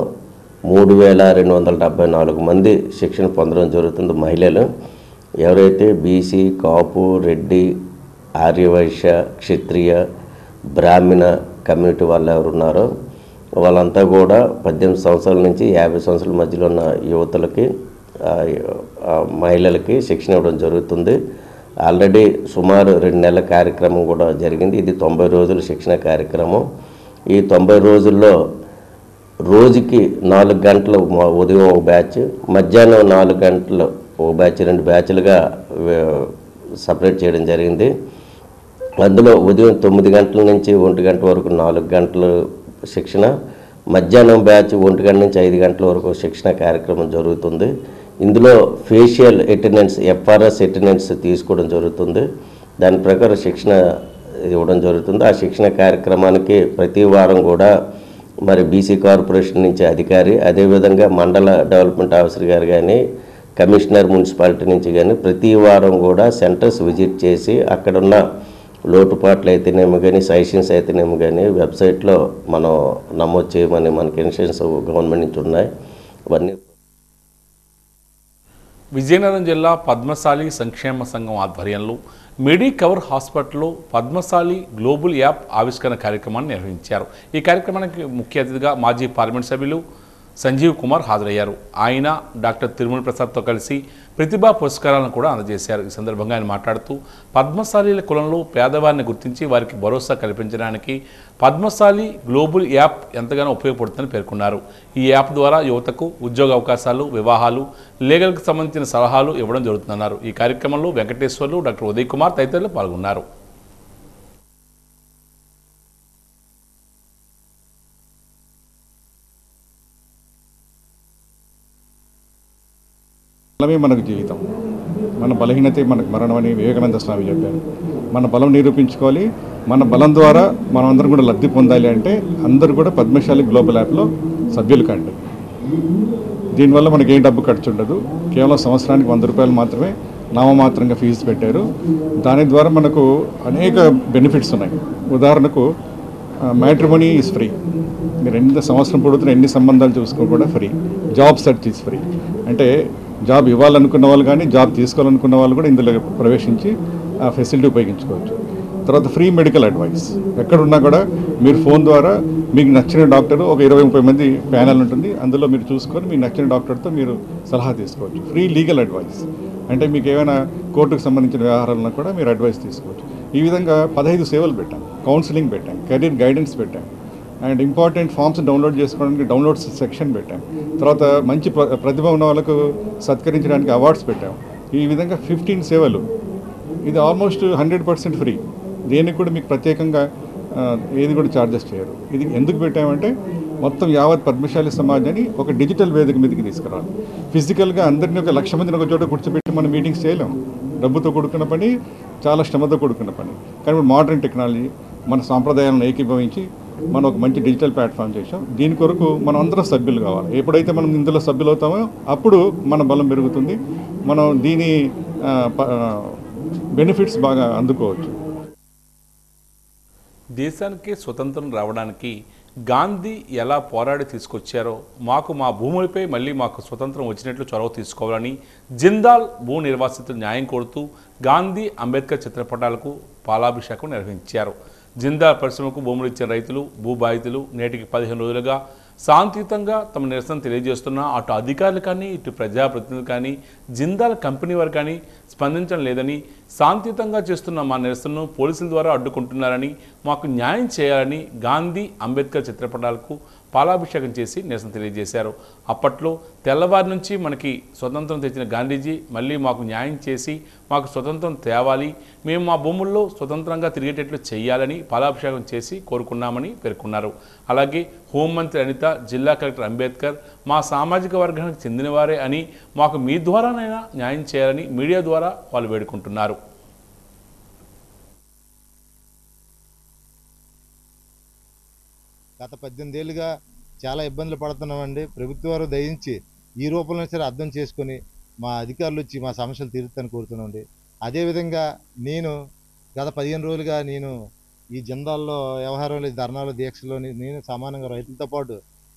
3274 మంది శిక్షణ పొందడం జరుగుతుంది. మహిళలు ఎవరైతే బీసీ, కాపు, రెడ్డి, ఆర్యవైశ్య, క్షత్రియ, బ్రాహ్మణ కమ్యూనిటీ వాళ్ళు ఎవరు ఉన్నారో వాళ్ళంతా కూడా 18 సంవత్సరాల నుంచి 50 సంవత్సరాల మధ్యలో ఉన్న యువతలకి, మహిళలకి శిక్షణ ఇవ్వడం జరుగుతుంది. ఆల్రెడీ సుమారు 2 నెలల కార్యక్రమం కూడా జరిగింది. ఇది 90 రోజుల శిక్షణ కార్యక్రమం. ఈ 90 రోజుల్లో రోజుకి 4 గంటలు ఉదయం ఒక బ్యాచ్, మధ్యాహ్నం 4 గంటలు ఒక బ్యాచ్, 2 బ్యాచ్లుగా సపరేట్ చేయడం జరిగింది. అందులో ఉదయం 9 గంటల నుంచి 1 గంట వరకు 4 గంటలు శిక్షణ, మధ్యాహ్నం బ్యాచ్ 1 గంట నుంచి 5 గంటల వరకు శిక్షణ కార్యక్రమం జరుగుతుంది. ఇందులో ఫేషియల్ అటెండెన్స్, ఎఫ్ఆర్ఎస్ అటెండెన్స్ తీసుకోవడం జరుగుతుంది. దాని ప్రకారం శిక్షణ ఇవ్వడం జరుగుతుంది. ఆ శిక్షణ కార్యక్రమానికి ప్రతి వారం కూడా మరి బీసీ కార్పొరేషన్ నుంచి అధికారి, అదేవిధంగా మండల డెవలప్మెంట్ ఆఫీసర్ గారు కానీ, కమిషనర్ మున్సిపాలిటీ నుంచి కానీ ప్రతి వారం కూడా సెంటర్స్ విజిట్ చేసి అక్కడున్న లోటుపాట్లు అయితేనేమో కానీ, సజెషన్స్ అయితేనేమో కానీ వెబ్సైట్లో మనం నమోదు చేయమని మనకి ఇన్స్ట్రక్షన్స్ గవర్నమెంట్ నుంచి ఉన్నాయి. ఇవన్నీ విజయనగరం జిల్లా పద్మశాలి సంక్షేమ సంఘం ఆధ్వర్యంలో మెడికవర్ హాస్పిటల్లో పద్మశాలి గ్లోబల్ యాప్ ఆవిష్కరణ కార్యక్రమాన్ని నిర్వహించారు. ఈ కార్యక్రమానికి ముఖ్య అతిథిగా మాజీ పార్లమెంట్ సభ్యులు సంజీవ్ కుమార్ హాజరయ్యారు. ఆయన డాక్టర్ తిరుమల ప్రసాద్తో కలిసి ప్రతిభా పురస్కారాలను కూడా అందజేశారు. ఈ సందర్భంగా ఆయన మాట్లాడుతూ పద్మశాలీల కులంలో పేదవారిని గుర్తించి వారికి భరోసా కల్పించడానికి పద్మశాలి గ్లోబల్ యాప్ ఎంతగానో ఉపయోగపడుతుందని పేర్కొన్నారు. ఈ యాప్ ద్వారా యువతకు ఉద్యోగ అవకాశాలు, వివాహాలు, లీగల్కి సంబంధించిన సలహాలు ఇవ్వడం జరుగుతుందన్నారు. ఈ కార్యక్రమంలో వెంకటేశ్వర్లు, డాక్టర్ ఉదయ్ కుమార్ తదితరులు పాల్గొన్నారు. బలమే మనకు జీవితం, మన బలహీనతే మనకు మరణం అని వివేకానంద స్వామి చెప్పారు. మన బలం నిరూపించుకోవాలి. మన బలం ద్వారా మనం అందరం కూడా లబ్ధి పొందాలి అంటే అందరూ కూడా పద్మశాలి గ్లోబల్ యాప్లో సభ్యులు కండి. దీనివల్ల మనకి ఏం డబ్బు ఖర్చు ఉండదు. కేవలం సంవత్సరానికి 100 రూపాయలు మాత్రమే నామమాత్రంగా ఫీజు పెట్టారు. దాని ద్వారా మనకు అనేక బెనిఫిట్స్ ఉన్నాయి. ఉదాహరణకు మ్యాట్రిమోనీ ఈజ్ ఫ్రీ. మీరు ఎన్ని సంవత్సరం పొడుతున్న ఎన్ని సంబంధాలు చూసుకుని కూడా free. Job search is free. అంటే జాబ్ ఇవ్వాలనుకున్న వాళ్ళు కానీ జాబ్ తీసుకోవాలనుకున్న వాళ్ళు కూడా ఇందులో ప్రవేశించి ఆ ఫెసిలిటీ ఉపయోగించుకోవచ్చు. తర్వాత ఫ్రీ మెడికల్ అడ్వైస్. ఎక్కడున్నా కూడా మీరు ఫోన్ ద్వారా మీకు నచ్చిన డాక్టర్ ఒక 20-30 మంది ప్యానల్ ఉంటుంది. అందులో మీరు చూసుకొని మీకు నచ్చిన డాక్టర్తో మీరు సలహా తీసుకోవచ్చు. Free legal advice. అంటే మీకు ఏమైనా కోర్టుకు సంబంధించిన వ్యవహారాలను కూడా మీరు అడ్వైస్ తీసుకోవచ్చు. ఈ విధంగా 15 సేవలు పెట్టాం. కౌన్సిలింగ్ పెట్టాం, కెరీర్ గైడెన్స్ పెట్టాం, అండ్ ఇంపార్టెంట్ ఫామ్స్ డౌన్లోడ్ చేసుకోవడానికి డౌన్లోడ్స్ సెక్షన్ పెట్టాం. తర్వాత మంచి ప్రతిభ ఉన్న వాళ్ళకు సత్కరించడానికి అవార్డ్స్ పెట్టాం. ఈ విధంగా 15 సేవలు. ఇది ఆల్మోస్ట్ 100% ఫ్రీ. దేనికి కూడా మీకు ప్రత్యేకంగా ఏది కూడా ఛార్జెస్ చేయరు. ఇది ఎందుకు పెట్టామంటే మొత్తం యావత్ పద్మశాలి సమాజాన్ని ఒక డిజిటల్ వేదిక మీదకి తీసుకురావాలి. ఫిజికల్గా అందరినీ ఒక 1,00,000 మందిని ఒక చోట కూర్చోబెట్టి మనం మీటింగ్స్ చేయలేము. డబ్బుతో కూడుకున్న పని, చాలా శ్రమతో కూడుకున్న పని. కానీ ఇప్పుడు మోడర్న్ టెక్నాలజీ మన సాంప్రదాయాలను ఏకీభవించి మనం ఒక మంచి డిజిటల్ ప్లాట్ఫామ్ చేసాం. దీని కొరకు మనం అందరం సభ్యులు కావాలి. ఎప్పుడైతే మనం ఇందులో సభ్యులు అవుతామో అప్పుడు మన బలం పెరుగుతుంది. మనం దీని బెనిఫిట్స్ బాగా అందుకోవచ్చు. దేశానికి స్వతంత్రం రావడానికి గాంధీ ఎలా పోరాడి తీసుకొచ్చారో మాకు మా భూములపై మళ్ళీ మాకు స్వతంత్రం వచ్చినట్లు చొరవ తీసుకోవాలని జిందాల్ భూ నిర్వాసితులు న్యాయం కోరుతూ గాంధీ, అంబేద్కర్ చిత్రపటాలకు పాలాభిషేకం నిర్వహించారు. జిందాల్ పరిశ్రమకు భూములు ఇచ్చిన రైతులు, భూబాధితులు నేటికి 15 రోజులుగా శాంతియుతంగా తమ నిరసన తెలియజేస్తున్న అటు అధికారులు కానీ ఇటు ప్రజాప్రతినిధులు కానీ జిందాల్ కంపెనీ వారు కానీ స్పందించడం లేదని, శాంతియుతంగా చేస్తున్న మా నిరసనను పోలీసుల ద్వారా అడ్డుకుంటున్నారని, మాకు న్యాయం చేయాలని గాంధీ, అంబేద్కర్ చిత్రపటాలకు పాలాభిషేకం చేసి నిరసన తెలియజేశారు. అప్పట్లో తెల్లవారి నుంచి మనకి స్వతంత్రం తెచ్చిన గాంధీజీ మళ్ళీ మాకు న్యాయం చేసి మాకు స్వతంత్రం తేవాలి, మేము మా భూముల్లో స్వతంత్రంగా తిరిగేటట్లు చేయాలని పాలాభిషేకం చేసి కోరుకున్నామని పేర్కొన్నారు. అలాగే హోంమంత్రి అనిత, జిల్లా కలెక్టర్ అంబేద్కర్ మా సామాజిక వర్గానికి చెందినవారే అని, మాకు మీ ద్వారానైనా న్యాయం చేయాలని మీడియా ద్వారా వాళ్ళు వేడుకుంటున్నారు. గత 18 ఏళ్ళుగా చాలా ఇబ్బందులు పడుతున్నామండి. ప్రభుత్వం వారు దయించి ఈ రూపంలో సరే అర్థం చేసుకొని మా అధికారులు వచ్చి మా సమస్యలు తీరుతాను కోరుతున్నామండి. అదేవిధంగా నేను గత 15 రోజులుగా నేను ఈ జిందాల్లో వ్యవహారంలో, ధర్నాలు, దీక్షలో నేను సమానంగా రైతులతో పాటు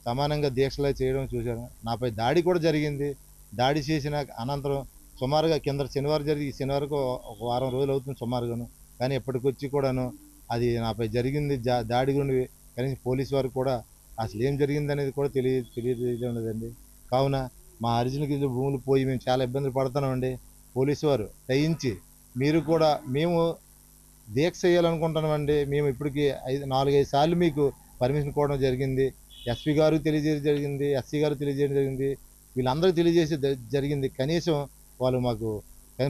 సమానంగా దీక్షలు చేయడం చూశాను. నాపై దాడి కూడా జరిగింది. దాడి చేసిన అనంతరం సుమారుగా కింద శనివారం జరిగి ఈ శనివారం ఒక వారం రోజులు అవుతుంది సుమారుగాను. కానీ ఇప్పటికొచ్చి కూడాను అది నాపై జరిగింది దాడి గురించి కనీసం పోలీసు వారు కూడా అసలు ఏం జరిగింది అనేది కూడా తెలియలేదండి. కావున మా హరిజనులకి భూములు పోయి మేము చాలా ఇబ్బందులు పడుతున్నామండి. పోలీసు వారు దయించి మీరు కూడా మేము దీక్ష చేయాలనుకుంటున్నామండి. మేము ఇప్పటికీ 4-5 సార్లు మీకు పర్మిషన్ కోవడం జరిగింది. ఎస్పీ గారు తెలియజేయడం జరిగింది, ఎస్సీ గారు తెలియజేయడం జరిగింది, వీళ్ళందరికీ తెలియజేసి జరిగింది. కనీసం వాళ్ళు మాకు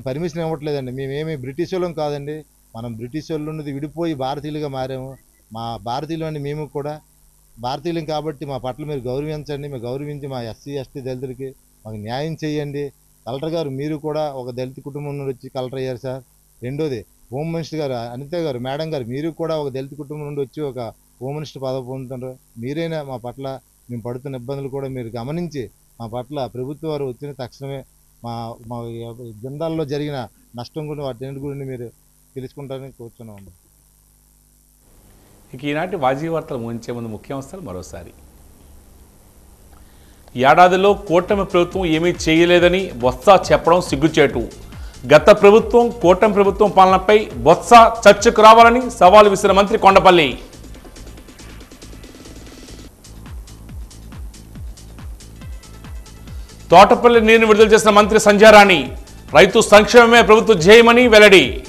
పర్మిషన్ ఇవ్వట్లేదండి. మేమేమి బ్రిటిష్ వాళ్ళం కాదండి. మనం బ్రిటిష్ వాళ్ళు ఉన్నది విడిపోయి భారతీయులుగా మారాము. మా భారతీయులు అని మేము కూడా భారతీయులం కాబట్టి మా పట్ల మీరు గౌరవించండి. మీరు గౌరవించి మా ఎస్సీ ఎస్టీ దళితులకి మాకు న్యాయం చేయండి. కలెక్టర్ గారు మీరు కూడా ఒక దళిత కుటుంబం నుండి వచ్చి కలెక్టర్ అయ్యారు సార్. రెండోది హోమ్ మినిస్టర్ గారు అనిత గారు, మేడం గారు మీరు కూడా ఒక దళిత కుటుంబం నుండి వచ్చి ఒక హోమ్ మినిస్టర్ పదవి పొందుతున్నారు. మీరైనా మా పట్ల మేము పడుతున్న ఇబ్బందులు కూడా మీరు గమనించి మా పట్ల ప్రభుత్వం వారు వచ్చిన తక్షణమే మా జిందాల్లో జరిగిన నష్టం గురించి వాటి గురించి మీరు తెలుసుకుంటారని కోరుతున్నామండి. ఇక ఈనాటి వాజీ వార్తలు ముగించే ముందు ముఖ్యాంశాలు మరోసారి. ఏడాదిలో కూటమి ప్రభుత్వం ఏమీ చేయలేదని బొత్స చెప్పడం సిగ్గుచేటు. గత ప్రభుత్వం, కూటమి ప్రభుత్వం పాలనపై బొత్స చర్చకు రావాలని సవాల్ విసిరిన మంత్రి కొండపల్లి. తోటపల్లి నీరుని విడుదల చేసిన మంత్రి సంధ్యారాణి రైతు సంక్షేమమే ప్రభుత్వ ధ్యేయమని వెల్లడి.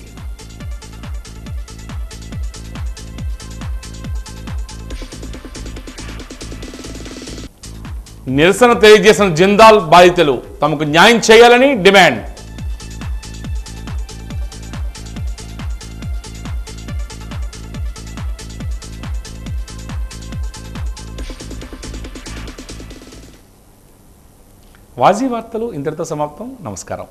నిరసన తెలియజేసిన జిందాల్ బాధితులు తమకు న్యాయం చేయాలని డిమాండ్. వాజీ వార్తలు ఇంతటితో సమాప్తం. నమస్కారం.